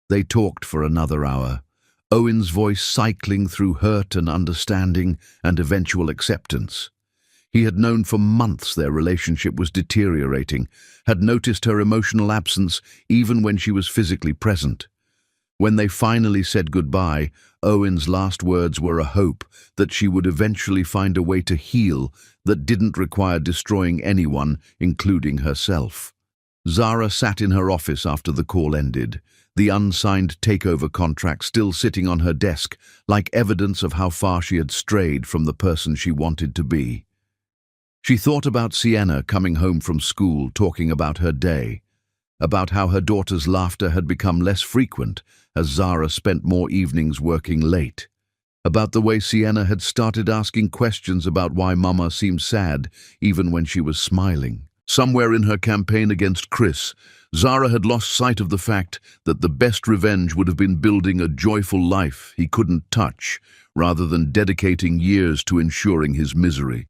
Speaker 1: They talked for another hour, Owen's voice cycling through hurt and understanding and eventual acceptance. He had known for months their relationship was deteriorating, had noticed her emotional absence even when she was physically present. When they finally said goodbye, Owen's last words were a hope that she would eventually find a way to heal that didn't require destroying anyone, including herself. Zara sat in her office after the call ended, the unsigned takeover contract still sitting on her desk like evidence of how far she had strayed from the person she wanted to be. She thought about Sienna coming home from school, talking about her day, about how her daughter's laughter had become less frequent as Zara spent more evenings working late, about the way Sienna had started asking questions about why Mama seemed sad even when she was smiling. Somewhere in her campaign against Chris, Zara had lost sight of the fact that the best revenge would have been building a joyful life he couldn't touch, rather than dedicating years to ensuring his misery.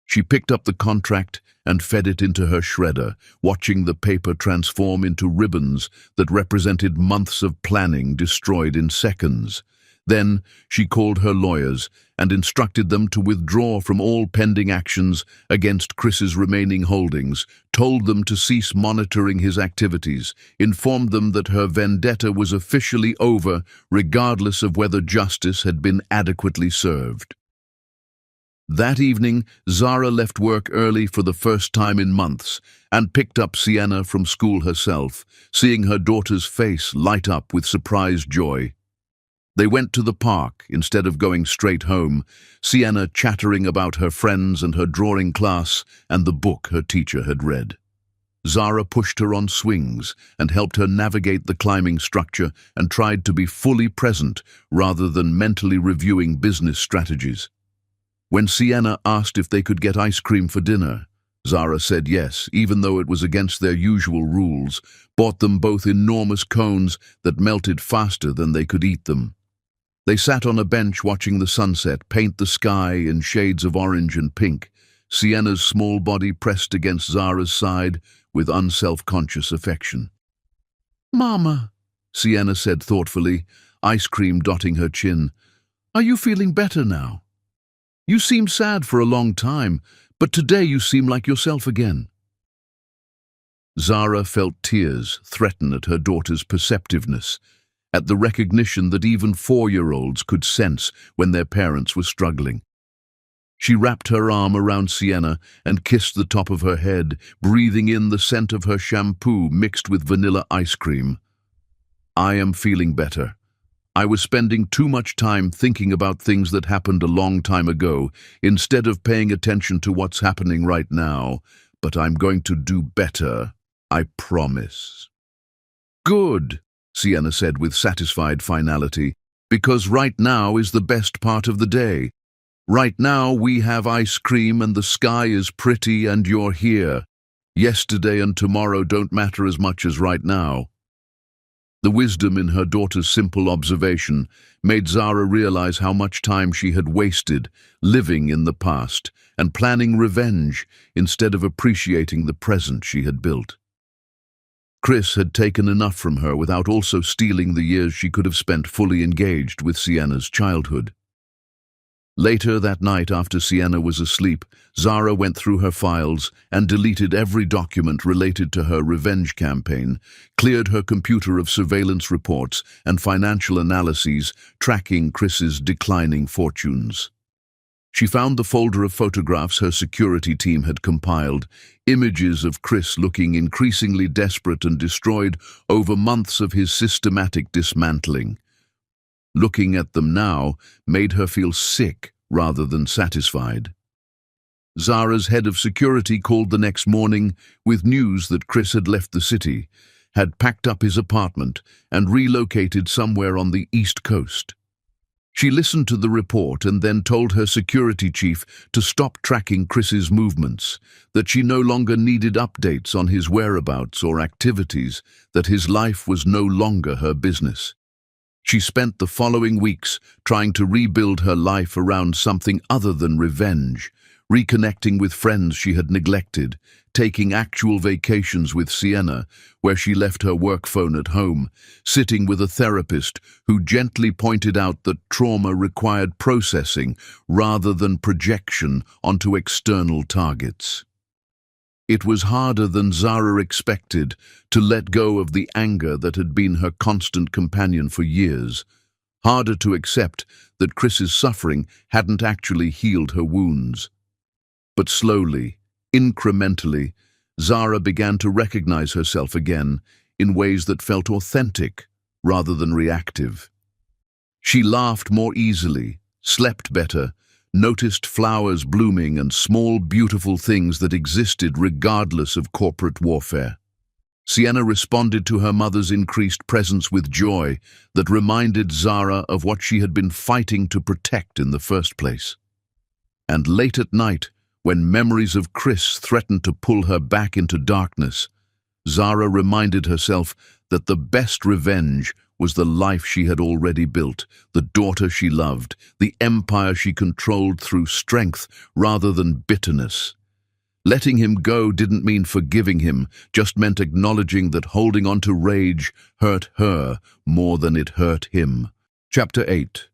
Speaker 1: She picked up the contract and fed it into her shredder, watching the paper transform into ribbons that represented months of planning destroyed in seconds. Then she called her lawyers and instructed them to withdraw from all pending actions against Chris's remaining holdings, told them to cease monitoring his activities, informed them that her vendetta was officially over, regardless of whether justice had been adequately served. That evening, Zara left work early for the first time in months and picked up Sienna from school herself, seeing her daughter's face light up with surprised joy. They went to the park instead of going straight home, Sienna chattering about her friends and her drawing class and the book her teacher had read. Zara pushed her on swings and helped her navigate the climbing structure and tried to be fully present rather than mentally reviewing business strategies. When Sienna asked if they could get ice cream for dinner, Zara said yes, even though it was against their usual rules, bought them both enormous cones that melted faster than they could eat them. They sat on a bench watching the sunset paint the sky in shades of orange and pink, Sienna's small body pressed against Zara's side with unself-conscious affection. "Mama," Sienna said thoughtfully, ice cream dotting her chin, "are you feeling better now? You seemed sad for a long time, but today you seem like yourself again." Zara felt tears threaten at her daughter's perceptiveness, at the recognition that even 4-year-olds could sense when their parents were struggling. She wrapped her arm around Sienna and kissed the top of her head, breathing in the scent of her shampoo mixed with vanilla ice cream. "I am feeling better. I was spending too much time thinking about things that happened a long time ago, instead of paying attention to what's happening right now, but I'm going to do better, I promise." "Good," Sienna said with satisfied finality, "because right now is the best part of the day. Right now we have ice cream and the sky is pretty and you're here. Yesterday and tomorrow don't matter as much as right now." The wisdom in her daughter's simple observation made Zara realize how much time she had wasted living in the past and planning revenge instead of appreciating the present she had built. Chris had taken enough from her without also stealing the years she could have spent fully engaged with Sienna's childhood. Later that night, after Sienna was asleep, Zara went through her files and deleted every document related to her revenge campaign, cleared her computer of surveillance reports and financial analyses tracking Chris's declining fortunes. She found the folder of photographs her security team had compiled, images of Chris looking increasingly desperate and destroyed over months of his systematic dismantling. Looking at them now made her feel sick rather than satisfied. Zara's head of security called the next morning with news that Chris had left the city, had packed up his apartment, and relocated somewhere on the East Coast. She listened to the report and then told her security chief to stop tracking Chris's movements, that she no longer needed updates on his whereabouts or activities, that his life was no longer her business. She spent the following weeks trying to rebuild her life around something other than revenge, reconnecting with friends she had neglected, taking actual vacations with Sienna, where she left her work phone at home, sitting with a therapist who gently pointed out that trauma required processing rather than projection onto external targets. It was harder than Zara expected to let go of the anger that had been her constant companion for years, harder to accept that Chris's suffering hadn't actually healed her wounds. But slowly, incrementally, Zara began to recognize herself again in ways that felt authentic rather than reactive. She laughed more easily, slept better, noticed flowers blooming and small beautiful things that existed regardless of corporate warfare. Sienna responded to her mother's increased presence with joy that reminded Zara of what she had been fighting to protect in the first place. And late at night, when memories of Chris threatened to pull her back into darkness, Zara reminded herself that the best revenge was the life she had already built, the daughter she loved, the empire she controlled through strength rather than bitterness. Letting him go didn't mean forgiving him, just meant acknowledging that holding on to rage hurt her more than it hurt him. Chapter 8.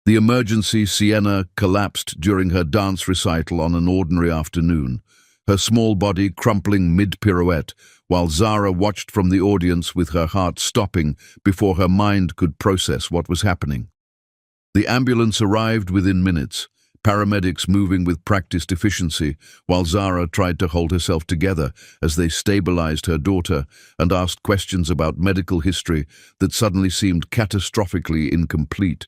Speaker 1: The emergency Sienna collapsed during her dance recital on an ordinary afternoon, her small body crumpling mid-pirouette, while Zara watched from the audience with her heart stopping before her mind could process what was happening. The ambulance arrived within minutes, paramedics moving with practiced efficiency, while Zara tried to hold herself together as they stabilized her daughter and asked questions about medical history that suddenly seemed catastrophically incomplete.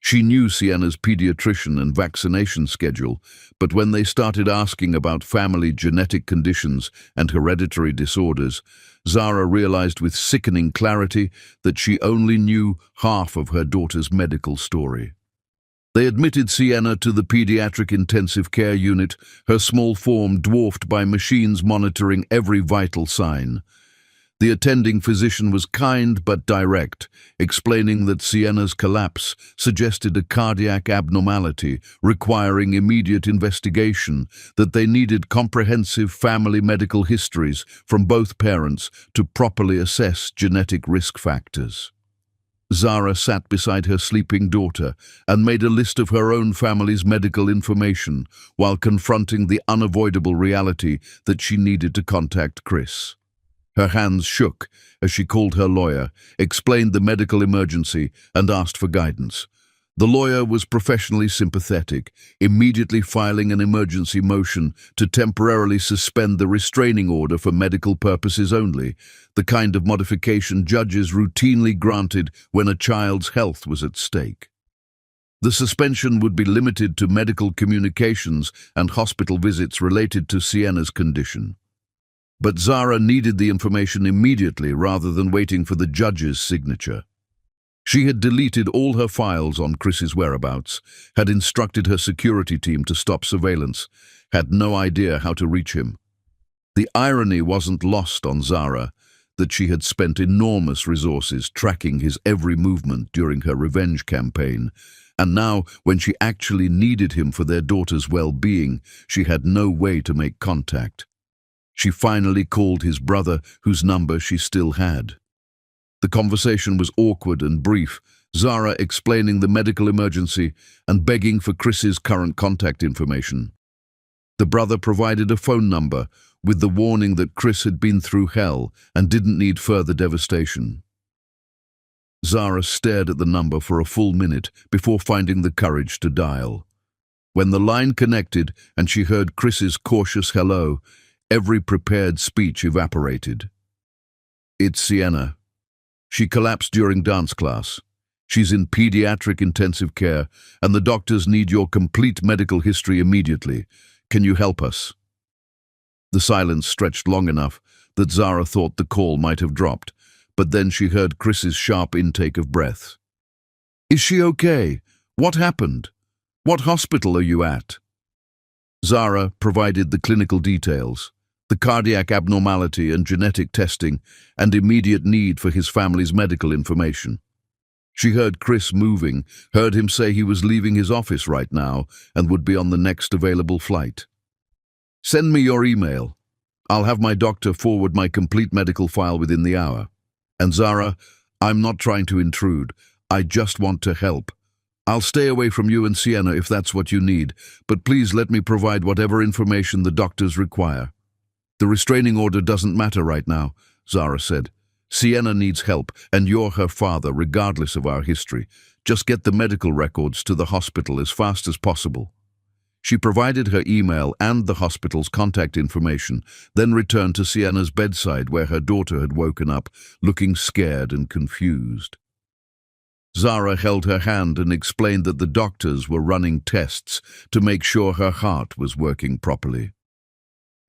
Speaker 1: She knew Sienna's pediatrician and vaccination schedule, but when they started asking about family genetic conditions and hereditary disorders, Zara realized with sickening clarity that she only knew half of her daughter's medical story. They admitted Sienna to the pediatric intensive care unit, her small form dwarfed by machines monitoring every vital sign. The attending physician was kind but direct, explaining that Sienna's collapse suggested a cardiac abnormality requiring immediate investigation, that they needed comprehensive family medical histories from both parents to properly assess genetic risk factors. Zara sat beside her sleeping daughter and made a list of her own family's medical information while confronting the unavoidable reality that she needed to contact Chris. Her hands shook as she called her lawyer, explained the medical emergency, and asked for guidance. The lawyer was professionally sympathetic, immediately filing an emergency motion to temporarily suspend the restraining order for medical purposes only, the kind of modification judges routinely granted when a child's health was at stake. The suspension would be limited to medical communications and hospital visits related to Sienna's condition. But Zara needed the information immediately rather than waiting for the judge's signature. She had deleted all her files on Chris's whereabouts, had instructed her security team to stop surveillance, had no idea how to reach him. The irony wasn't lost on Zara that she had spent enormous resources tracking his every movement during her revenge campaign, and now, when she actually needed him for their daughter's well-being, she had no way to make contact. She finally called his brother, whose number she still had. The conversation was awkward and brief, Zara explaining the medical emergency and begging for Chris's current contact information. The brother provided a phone number with the warning that Chris had been through hell and didn't need further devastation. Zara stared at the number for a full minute before finding the courage to dial. When the line connected and she heard Chris's cautious hello, every prepared speech evaporated. It's Sienna. She collapsed during dance class. She's in pediatric intensive care, and the doctors need your complete medical history immediately. Can you help us?" The silence stretched long enough that Zara thought the call might have dropped, but then she heard Chris's sharp intake of breath. "Is she okay? What happened? What hospital are you at?" Zara provided the clinical details, the cardiac abnormality and genetic testing, and immediate need for his family's medical information. She heard Chris moving, heard him say he was leaving his office right now and would be on the next available flight. "Send me your email. I'll have my doctor forward my complete medical file within the hour. And Zara, I'm not trying to intrude. I just want to help. I'll stay away from you and Sienna if that's what you need, but please let me provide whatever information the doctors require." "The restraining order doesn't matter right now," Zara said. "Sienna needs help, and you're her father, regardless of our history. Just get the medical records to the hospital as fast as possible." She provided her email and the hospital's contact information, then returned to Sienna's bedside where her daughter had woken up, looking scared and confused. Zara held her hand and explained that the doctors were running tests to make sure her heart was working properly.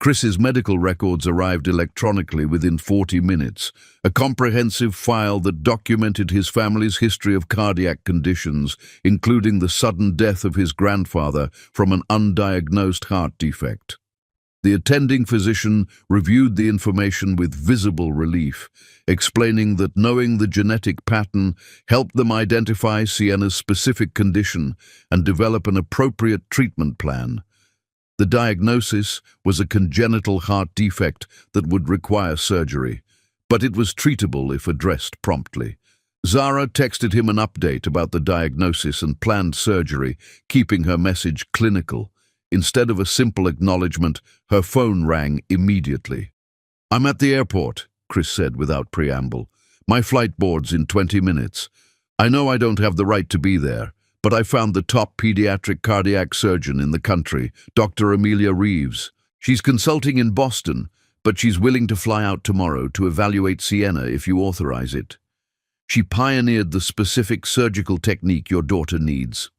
Speaker 1: Chris's medical records arrived electronically within 40 minutes, a comprehensive file that documented his family's history of cardiac conditions, including the sudden death of his grandfather from an undiagnosed heart defect. The attending physician reviewed the information with visible relief, explaining that knowing the genetic pattern helped them identify Sienna's specific condition and develop an appropriate treatment plan. The diagnosis was a congenital heart defect that would require surgery, but it was treatable if addressed promptly. Zara texted him an update about the diagnosis and planned surgery, keeping her message clinical. Instead of a simple acknowledgement, her phone rang immediately. "I'm at the airport," Chris said without preamble. "My flight board's in 20 minutes. I know I don't have the right to be there, but I found the top pediatric cardiac surgeon in the country, Dr. Amelia Reeves. She's consulting in Boston, but she's willing to fly out tomorrow to evaluate Sienna if you authorize it. She pioneered the specific surgical technique your daughter needs."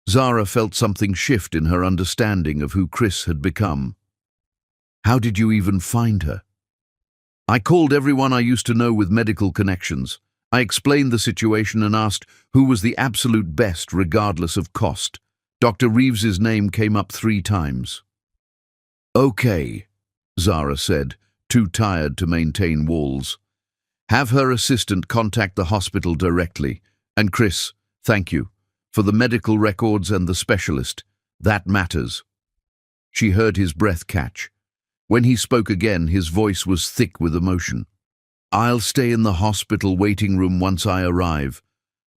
Speaker 1: Zara felt something shift in her understanding of who Chris had become. "How did you even find her?" "I called everyone I used to know with medical connections. I explained the situation and asked who was the absolute best regardless of cost. Dr. Reeves's name came up 3 times. "Okay," Zara said, too tired to maintain walls. "Have her assistant contact the hospital directly. And Chris, thank you. For the medical records and the specialist. That matters." She heard his breath catch. When he spoke again, his voice was thick with emotion. "I'll stay in the hospital waiting room once I arrive.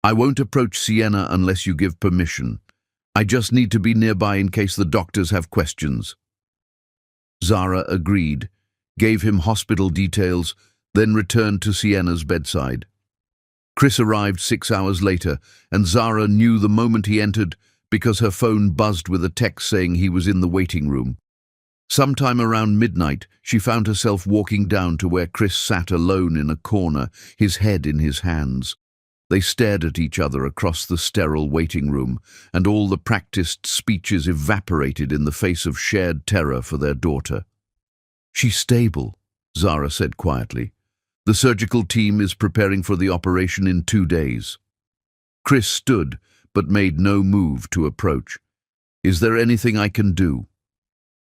Speaker 1: I won't approach Sienna unless you give permission. I just need to be nearby in case the doctors have questions." Zara agreed, gave him hospital details, then returned to Sienna's bedside. Chris arrived 6 hours later, and Zara knew the moment he entered because her phone buzzed with a text saying he was in the waiting room. Sometime around midnight, she found herself walking down to where Chris sat alone in a corner, his head in his hands. They stared at each other across the sterile waiting room, and all the practiced speeches evaporated in the face of shared terror for their daughter. "She's stable," Zara said quietly. "The surgical team is preparing for the operation in 2 days." Chris stood, but made no move to approach. "Is there anything I can do?"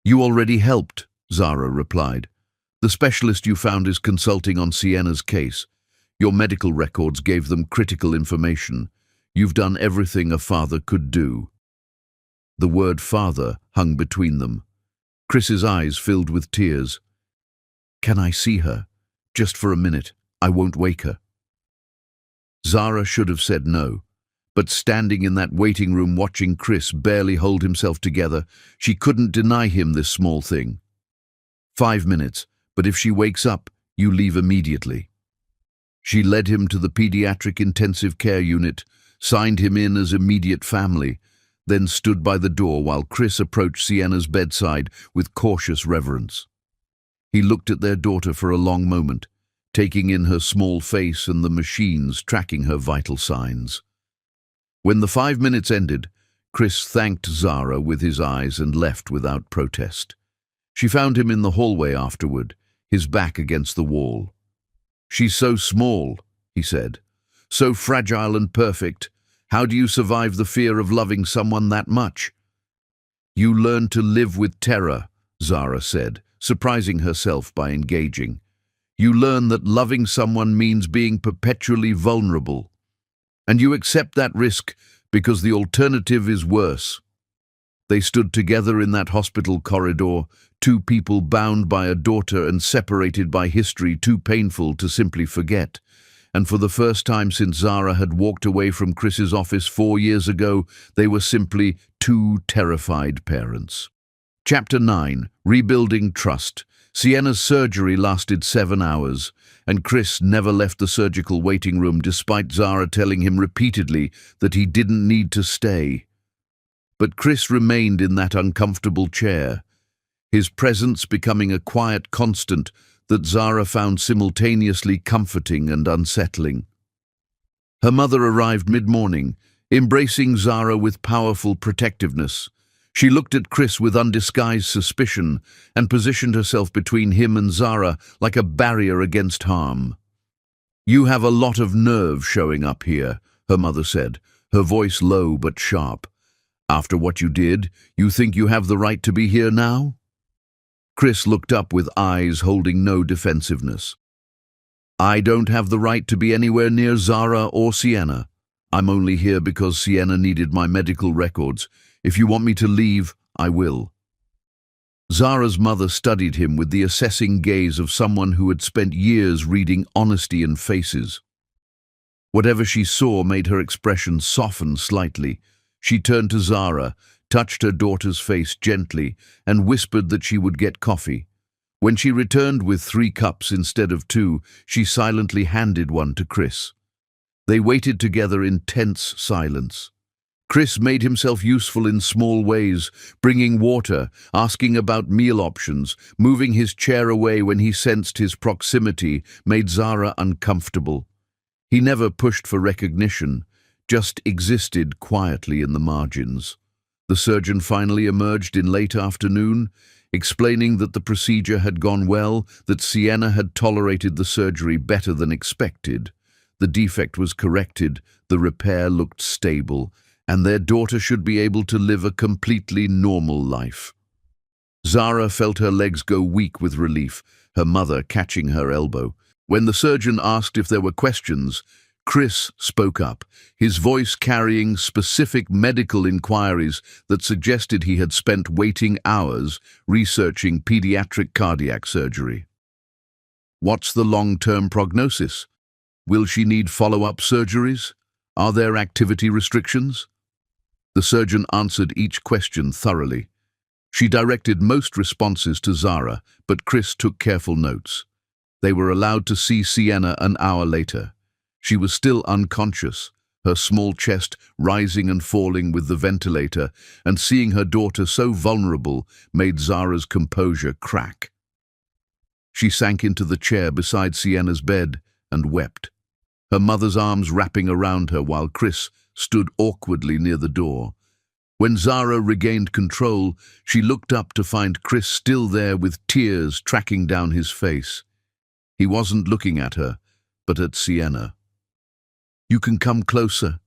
Speaker 1: "You already helped," Zara replied. "The specialist you found is consulting on Sienna's case. Your medical records gave them critical information. You've done everything a father could do." The word father hung between them. Chris's eyes filled with tears. "Can I see her? Just for a minute. I won't wake her." Zara should have said no. But standing in that waiting room watching Chris barely hold himself together, she couldn't deny him this small thing. 5 minutes, but if she wakes up, you leave immediately." She led him to the pediatric intensive care unit, signed him in as immediate family, then stood by the door while Chris approached Sienna's bedside with cautious reverence. He looked at their daughter for a long moment, taking in her small face and the machines tracking her vital signs. When the 5 minutes ended, Chris thanked Zara with his eyes and left without protest. She found him in the hallway afterward, his back against the wall. "She's so small," he said. "So fragile and perfect. How do you survive the fear of loving someone that much?" "You learn to live with terror," Zara said, surprising herself by engaging. "You learn that loving someone means being perpetually vulnerable. And you accept that risk because the alternative is worse." They stood together in that hospital corridor, two people bound by a daughter and separated by history too painful to simply forget. And for the first time since Zara had walked away from Chris's office 4 years ago, they were simply two terrified parents. Chapter 9. Rebuilding Trust. Sienna's surgery lasted 7 hours, and Chris never left the surgical waiting room despite Zara telling him repeatedly that he didn't need to stay. But Chris remained in that uncomfortable chair, his presence becoming a quiet constant that Zara found simultaneously comforting and unsettling. Her mother arrived mid-morning, embracing Zara with powerful protectiveness. She looked at Chris with undisguised suspicion and positioned herself between him and Zara like a barrier against harm. "You have a lot of nerve showing up here," her mother said, her voice low but sharp. "After what you did, you think you have the right to be here now?" Chris looked up with eyes holding no defensiveness. "I don't have the right to be anywhere near Zara or Sienna. I'm only here because Sienna needed my medical records. If you want me to leave, I will." Zara's mother studied him with the assessing gaze of someone who had spent years reading honesty in faces. Whatever she saw made her expression soften slightly. She turned to Zara, touched her daughter's face gently, and whispered that she would get coffee. When she returned with 3 cups instead of 2, she silently handed one to Chris. They waited together in tense silence. Chris made himself useful in small ways, bringing water, asking about meal options, moving his chair away when he sensed his proximity made Zara uncomfortable. He never pushed for recognition, just existed quietly in the margins. The surgeon finally emerged in late afternoon, explaining that the procedure had gone well, that Sienna had tolerated the surgery better than expected. The defect was corrected, the repair looked stable, and their daughter should be able to live a completely normal life. Zara felt her legs go weak with relief, her mother catching her elbow. When the surgeon asked if there were questions, Chris spoke up, his voice carrying specific medical inquiries that suggested he had spent waiting hours researching pediatric cardiac surgery. "What's the long-term prognosis? Will she need follow-up surgeries? Are there activity restrictions?" The surgeon answered each question thoroughly. She directed most responses to Zara, but Chris took careful notes. They were allowed to see Sienna an hour later. She was still unconscious, her small chest rising and falling with the ventilator, and seeing her daughter so vulnerable made Zara's composure crack. She sank into the chair beside Sienna's bed and wept, her mother's arms wrapping around her while Chris stood awkwardly near the door. When Zara regained control, she looked up to find Chris still there with tears tracking down his face. He wasn't looking at her, but at Sienna. "You can come closer,"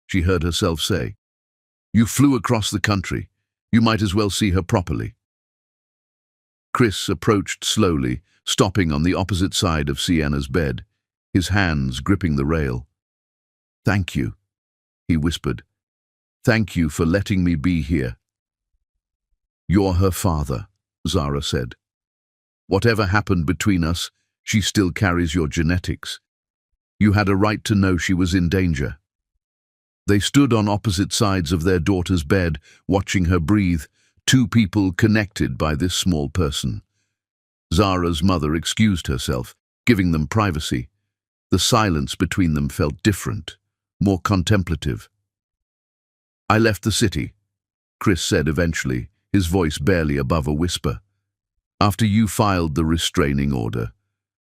Speaker 1: she heard herself say. "You flew across the country. You might as well see her properly." Chris approached slowly, stopping on the opposite side of Sienna's bed, his hands gripping the rail. "Thank you," he whispered. "Thank you for letting me be here." "You're her father," Zara said. "Whatever happened between us, she still carries your genetics. You had a right to know she was in danger." They stood on opposite sides of their daughter's bed, watching her breathe, two people connected by this small person. Zara's mother excused herself, giving them privacy. The silence between them felt different, more contemplative. "I left the city," Chris said eventually, his voice barely above a whisper. "After you filed the restraining order.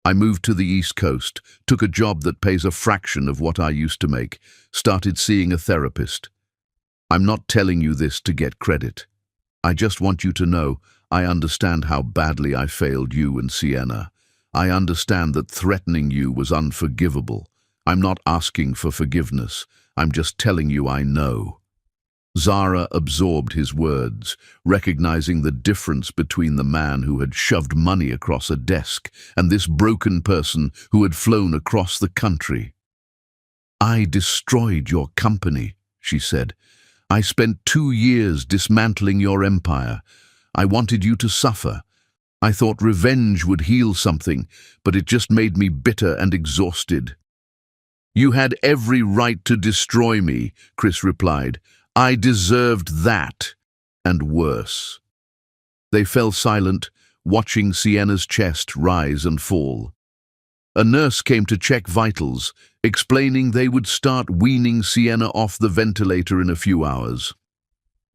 Speaker 1: I moved to the East Coast, took a job that pays a fraction of what I used to make, started seeing a therapist. I'm not telling you this to get credit. I just want you to know I understand how badly I failed you and Sienna. I understand that threatening you was unforgivable. I'm not asking for forgiveness. I'm just telling you I know." Zara absorbed his words, recognizing the difference between the man who had shoved money across a desk and this broken person who had flown across the country. "I destroyed your company," she said. "I spent 2 years dismantling your empire. I wanted you to suffer. I thought revenge would heal something, but it just made me bitter and exhausted." "You had every right to destroy me," Chris replied. "I deserved that, and worse." They fell silent, watching Sienna's chest rise and fall. A nurse came to check vitals, explaining they would start weaning Sienna off the ventilator in a few hours.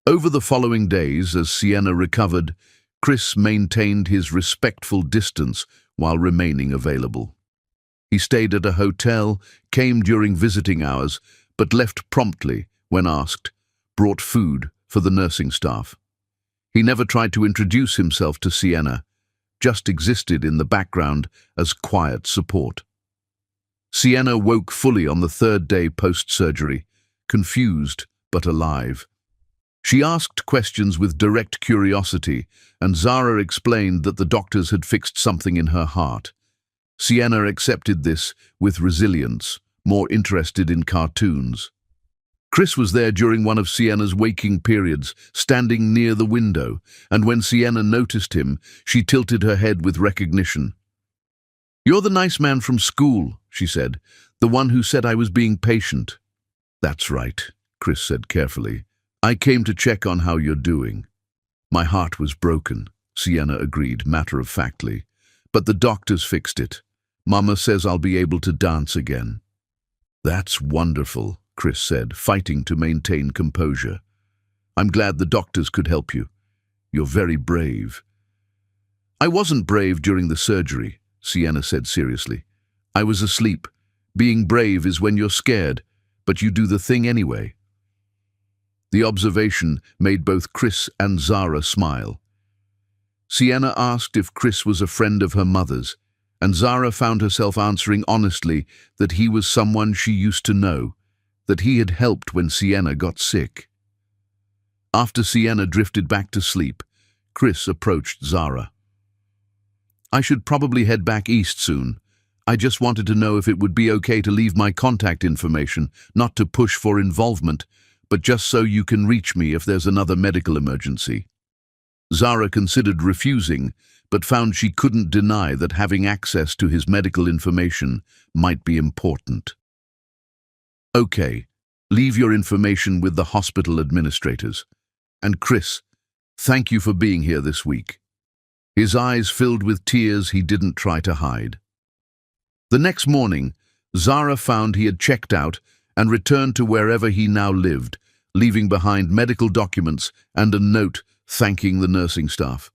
Speaker 1: Over the following days, as Sienna recovered, Chris maintained his respectful distance while remaining available. He stayed at a hotel, came during visiting hours, but left promptly when asked, brought food for the nursing staff. He never tried to introduce himself to Sienna, just existed in the background as quiet support. Sienna woke fully on the 3rd day post-surgery, confused but alive. She asked questions with direct curiosity, and Zara explained that the doctors had fixed something in her heart. Sienna accepted this with resilience, more interested in cartoons. Chris was there during one of Sienna's waking periods, standing near the window, and when Sienna noticed him, she tilted her head with recognition. "You're the nice man from school," she said, "the one who said I was being patient." "That's right," Chris said carefully. "I came to check on how you're doing." "My heart was broken," Sienna agreed matter-of-factly, "but the doctors fixed it. Mama says I'll be able to dance again." "That's wonderful," Chris said, fighting to maintain composure. "I'm glad the doctors could help you. You're very brave." "I wasn't brave during the surgery," Sienna said seriously. "I was asleep. Being brave is when you're scared, but you do the thing anyway." The observation made both Chris and Zara smile. Sienna asked if Chris was a friend of her mother's, and Zara found herself answering honestly that he was someone she used to know, that he had helped when Sienna got sick. After Sienna drifted back to sleep, Chris approached Zara. "I should probably head back east soon. I just wanted to know if it would be okay to leave my contact information, not to push for involvement, but just so you can reach me if there's another medical emergency." Zara considered refusing, but found she couldn't deny that having access to his medical information might be important. "Okay, leave your information with the hospital administrators. And Chris, thank you for being here this week." His eyes filled with tears he didn't try to hide. The next morning, Zara found he had checked out and returned to wherever he now lived, leaving behind medical documents and a note thanking the nursing staff.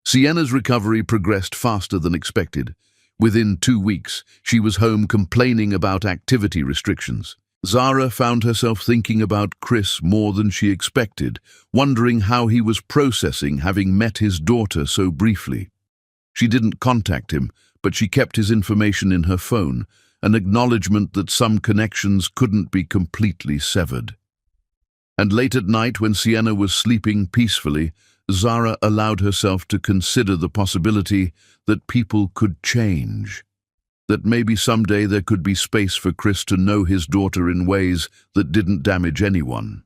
Speaker 1: Sienna's recovery progressed faster than expected. Within 2 weeks, she was home complaining about activity restrictions. Zara found herself thinking about Chris more than she expected, wondering how he was processing having met his daughter so briefly. She didn't contact him, but she kept his information in her phone, an acknowledgement that some connections couldn't be completely severed. And late at night, when Sienna was sleeping peacefully, Zara allowed herself to consider the possibility that people could change. That maybe someday there could be space for Chris to know his daughter in ways that didn't damage anyone.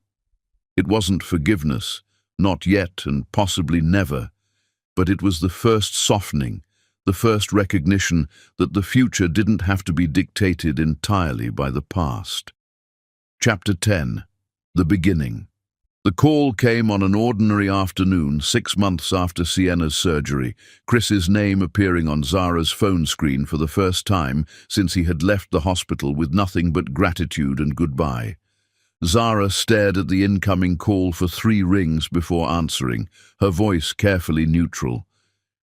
Speaker 1: It wasn't forgiveness, not yet and possibly never, but it was the first softening, the first recognition that the future didn't have to be dictated entirely by the past. Chapter 10. The Beginning. The call came on an ordinary afternoon 6 months after Sienna's surgery, Chris's name appearing on Zara's phone screen for the first time since he had left the hospital with nothing but gratitude and goodbye. Zara stared at the incoming call for 3 rings before answering, her voice carefully neutral.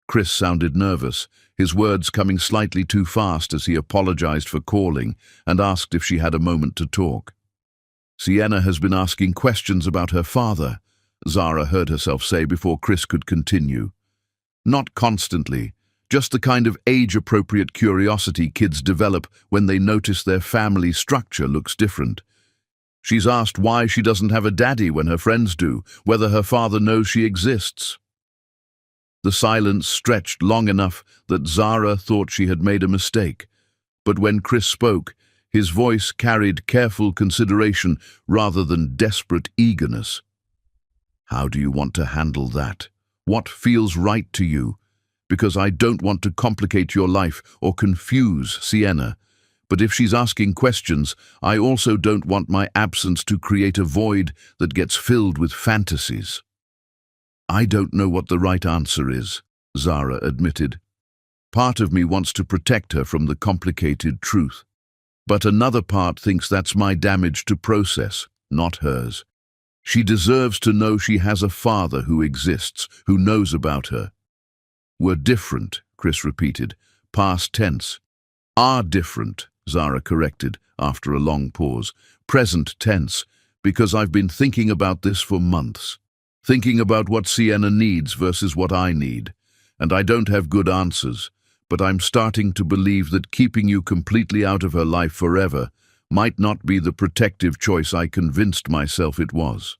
Speaker 1: Chris sounded nervous, his words coming slightly too fast as he apologized for calling and asked if she had a moment to talk. Sienna has been asking questions about her father, Zara heard herself say before Chris could continue. Not constantly, just the kind of age-appropriate curiosity kids develop when they notice their family structure looks different. She's asked why she doesn't have a daddy when her friends do, whether her father knows she exists. The silence stretched long enough that Zara thought she had made a mistake, but when Chris spoke, his voice carried careful consideration rather than desperate eagerness. How do you want to handle that? What feels right to you? Because I don't want to complicate your life or confuse Sienna. But if she's asking questions, I also don't want my absence to create a void that gets filled with fantasies. I don't know what the right answer is, Zara admitted. Part of me wants to protect her from the complicated truth. But another part thinks that's my damage to process, not hers. She deserves to know she has a father who exists, who knows about her. We're different, Chris repeated, past tense. Are different, Zara corrected after a long pause. Present tense, because I've been thinking about this for months. Thinking about what Sienna needs versus what I need. And I don't have good answers, but I'm starting to believe that keeping you completely out of her life forever might not be the protective choice I convinced myself it was.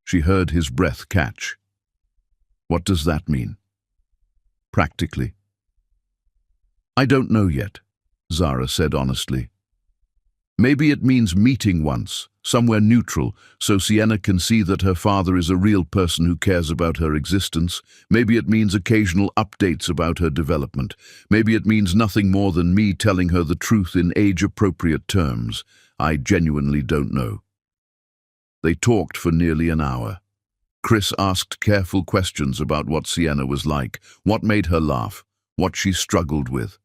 Speaker 1: She heard his breath catch. What does that mean? Practically. I don't know yet, Zara said honestly. Maybe it means meeting once, somewhere neutral, so Sienna can see that her father is a real person who cares about her existence. Maybe it means occasional updates about her development. Maybe it means nothing more than me telling her the truth in age-appropriate terms. I genuinely don't know. They talked for nearly an hour. Chris asked careful questions about what Sienna was like, what made her laugh, what she struggled with.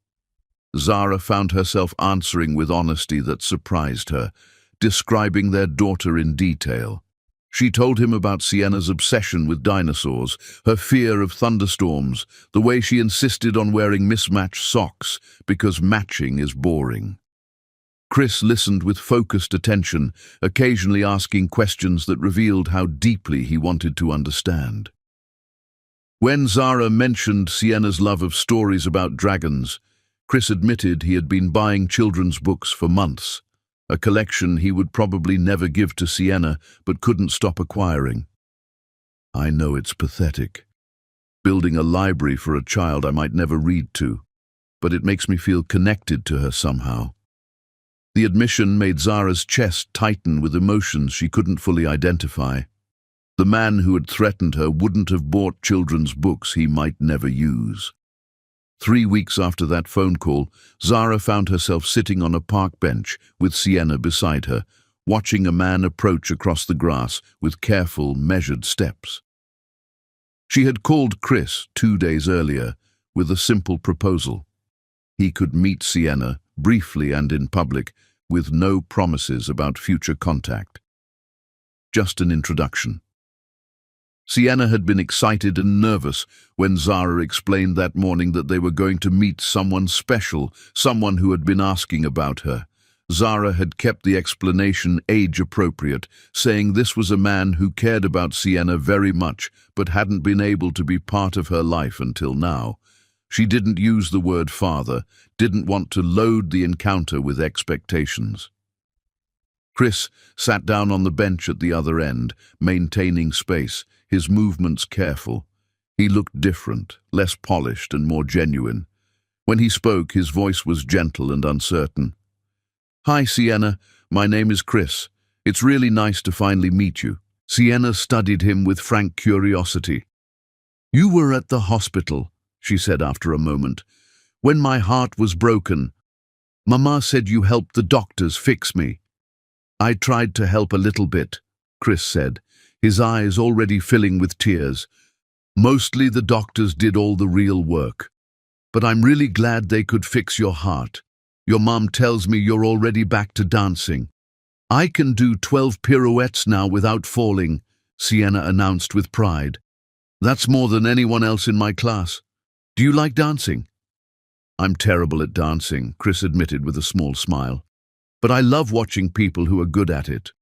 Speaker 1: Zara found herself answering with honesty that surprised her, describing their daughter in detail. She told him about Sienna's obsession with dinosaurs, her fear of thunderstorms, the way she insisted on wearing mismatched socks because matching is boring. Chris listened with focused attention, occasionally asking questions that revealed how deeply he wanted to understand. When Zara mentioned Sienna's love of stories about dragons, Chris admitted he had been buying children's books for months, a collection he would probably never give to Sienna but couldn't stop acquiring. I know it's pathetic, building a library for a child I might never read to, but it makes me feel connected to her somehow. The admission made Zara's chest tighten with emotions she couldn't fully identify. The man who had threatened her wouldn't have bought children's books he might never use. 3 weeks after that phone call, Zara found herself sitting on a park bench with Sienna beside her, watching a man approach across the grass with careful, measured steps. She had called Chris 2 days earlier with a simple proposal. He could meet Sienna, briefly and in public, with no promises about future contact. Just an introduction. Sienna had been excited and nervous when Zara explained that morning that they were going to meet someone special, someone who had been asking about her. Zara had kept the explanation age-appropriate, saying this was a man who cared about Sienna very much but hadn't been able to be part of her life until now. She didn't use the word father, didn't want to load the encounter with expectations. Chris sat down on the bench at the other end, maintaining space, his movements careful. He looked different, less polished and more genuine. When he spoke, his voice was gentle and uncertain. Hi, Sienna. My name is Chris. It's really nice to finally meet you. Sienna studied him with frank curiosity. You were at the hospital, she said after a moment. When my heart was broken, Mama said you helped the doctors fix me. I tried to help a little bit, Chris said, his eyes already filling with tears. Mostly the doctors did all the real work. But I'm really glad they could fix your heart. Your mom tells me you're already back to dancing. I can do 12 pirouettes now without falling, Sienna announced with pride. That's more than anyone else in my class. Do you like dancing? I'm terrible at dancing, Chris admitted with a small smile. but I love watching people who are good at it."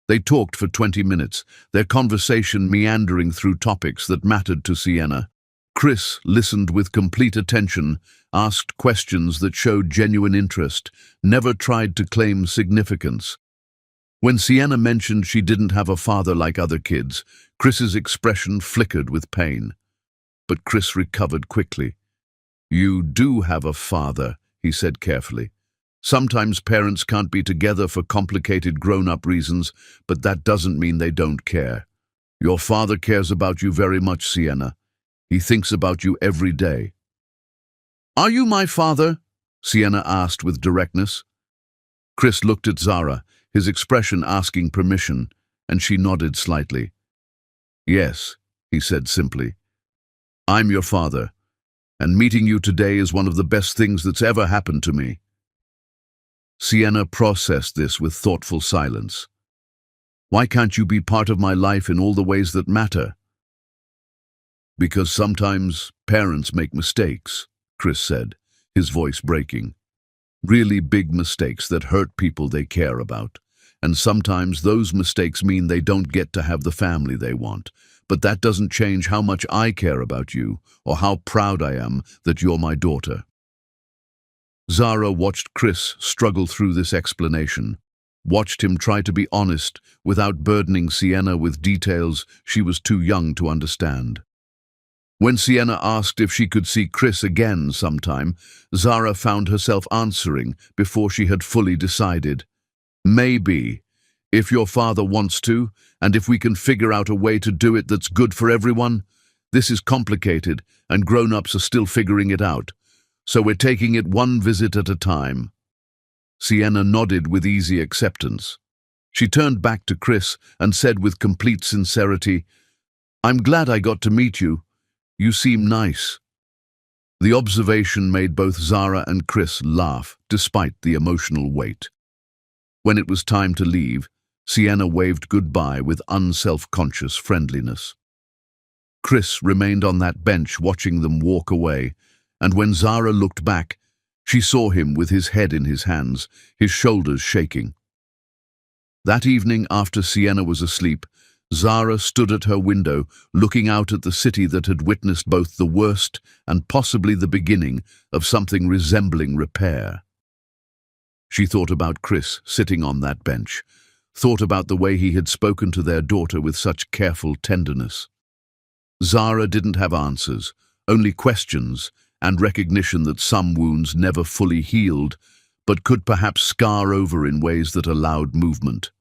Speaker 1: They talked for 20 minutes, their conversation meandering through topics that mattered to Sienna. Chris listened with complete attention, asked questions that showed genuine interest, never tried to claim significance. When Sienna mentioned she didn't have a father like other kids, Chris's expression flickered with pain. But Chris recovered quickly. "You do have a father," he said carefully. "Sometimes parents can't be together for complicated grown-up reasons, but that doesn't mean they don't care. Your father cares about you very much, Sienna. He thinks about you every day." "Are you my father?" Sienna asked with directness. Chris looked at Zara, his expression asking permission, and she nodded slightly. "Yes," he said simply. "I'm your father, and meeting you today is one of the best things that's ever happened to me." Sienna processed this with thoughtful silence. "Why can't you be part of my life in all the ways that matter?" "Because sometimes parents make mistakes," Chris said, his voice breaking. "Really big mistakes that hurt people they care about. And sometimes those mistakes mean they don't get to have the family they want. But that doesn't change how much I care about you, or how proud I am that you're my daughter." Zara watched Chris struggle through this explanation, watched him try to be honest without burdening Sienna with details she was too young to understand. When Sienna asked if she could see Chris again sometime, Zara found herself answering before she had fully decided. "Maybe, if your father wants to, and if we can figure out a way to do it that's good for everyone. This is complicated, and grown-ups are still figuring it out. So we're taking it one visit at a time." Sienna nodded with easy acceptance. She turned back to Chris and said with complete sincerity, "I'm glad I got to meet you. You seem nice." The observation made both Zara and Chris laugh, despite the emotional weight. When it was time to leave, Sienna waved goodbye with unself-conscious friendliness. Chris remained on that bench watching them walk away, and when Zara looked back, she saw him with his head in his hands, his shoulders shaking. That evening, after Sienna was asleep, Zara stood at her window, looking out at the city that had witnessed both the worst and possibly the beginning of something resembling repair. She thought about Chris sitting on that bench, thought about the way he had spoken to their daughter with such careful tenderness. Zara didn't have answers, only questions and recognition that some wounds never fully healed, but could perhaps scar over in ways that allowed movement.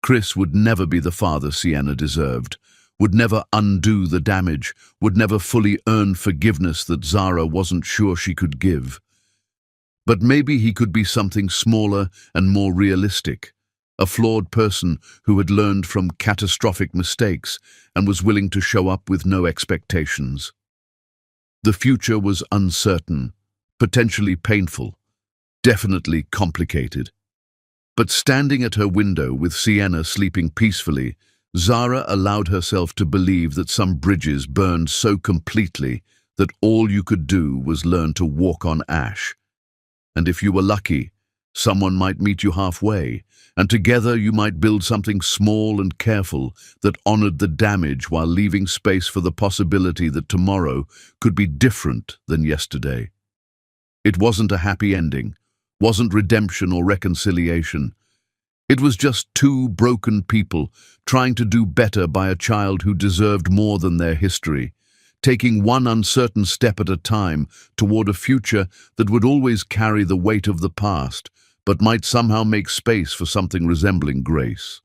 Speaker 1: Chris would never be the father Sienna deserved, would never undo the damage, would never fully earn forgiveness that Zara wasn't sure she could give. But maybe he could be something smaller and more realistic, a flawed person who had learned from catastrophic mistakes and was willing to show up with no expectations. The future was uncertain, potentially painful, definitely complicated. But standing at her window with Sienna sleeping peacefully, Zara allowed herself to believe that some bridges burned so completely that all you could do was learn to walk on ash. And if you were lucky, someone might meet you halfway, and together you might build something small and careful that honored the damage while leaving space for the possibility that tomorrow could be different than yesterday. It wasn't a happy ending, wasn't redemption or reconciliation. It was just two broken people trying to do better by a child who deserved more than their history, taking one uncertain step at a time toward a future that would always carry the weight of the past, but might somehow make space for something resembling grace.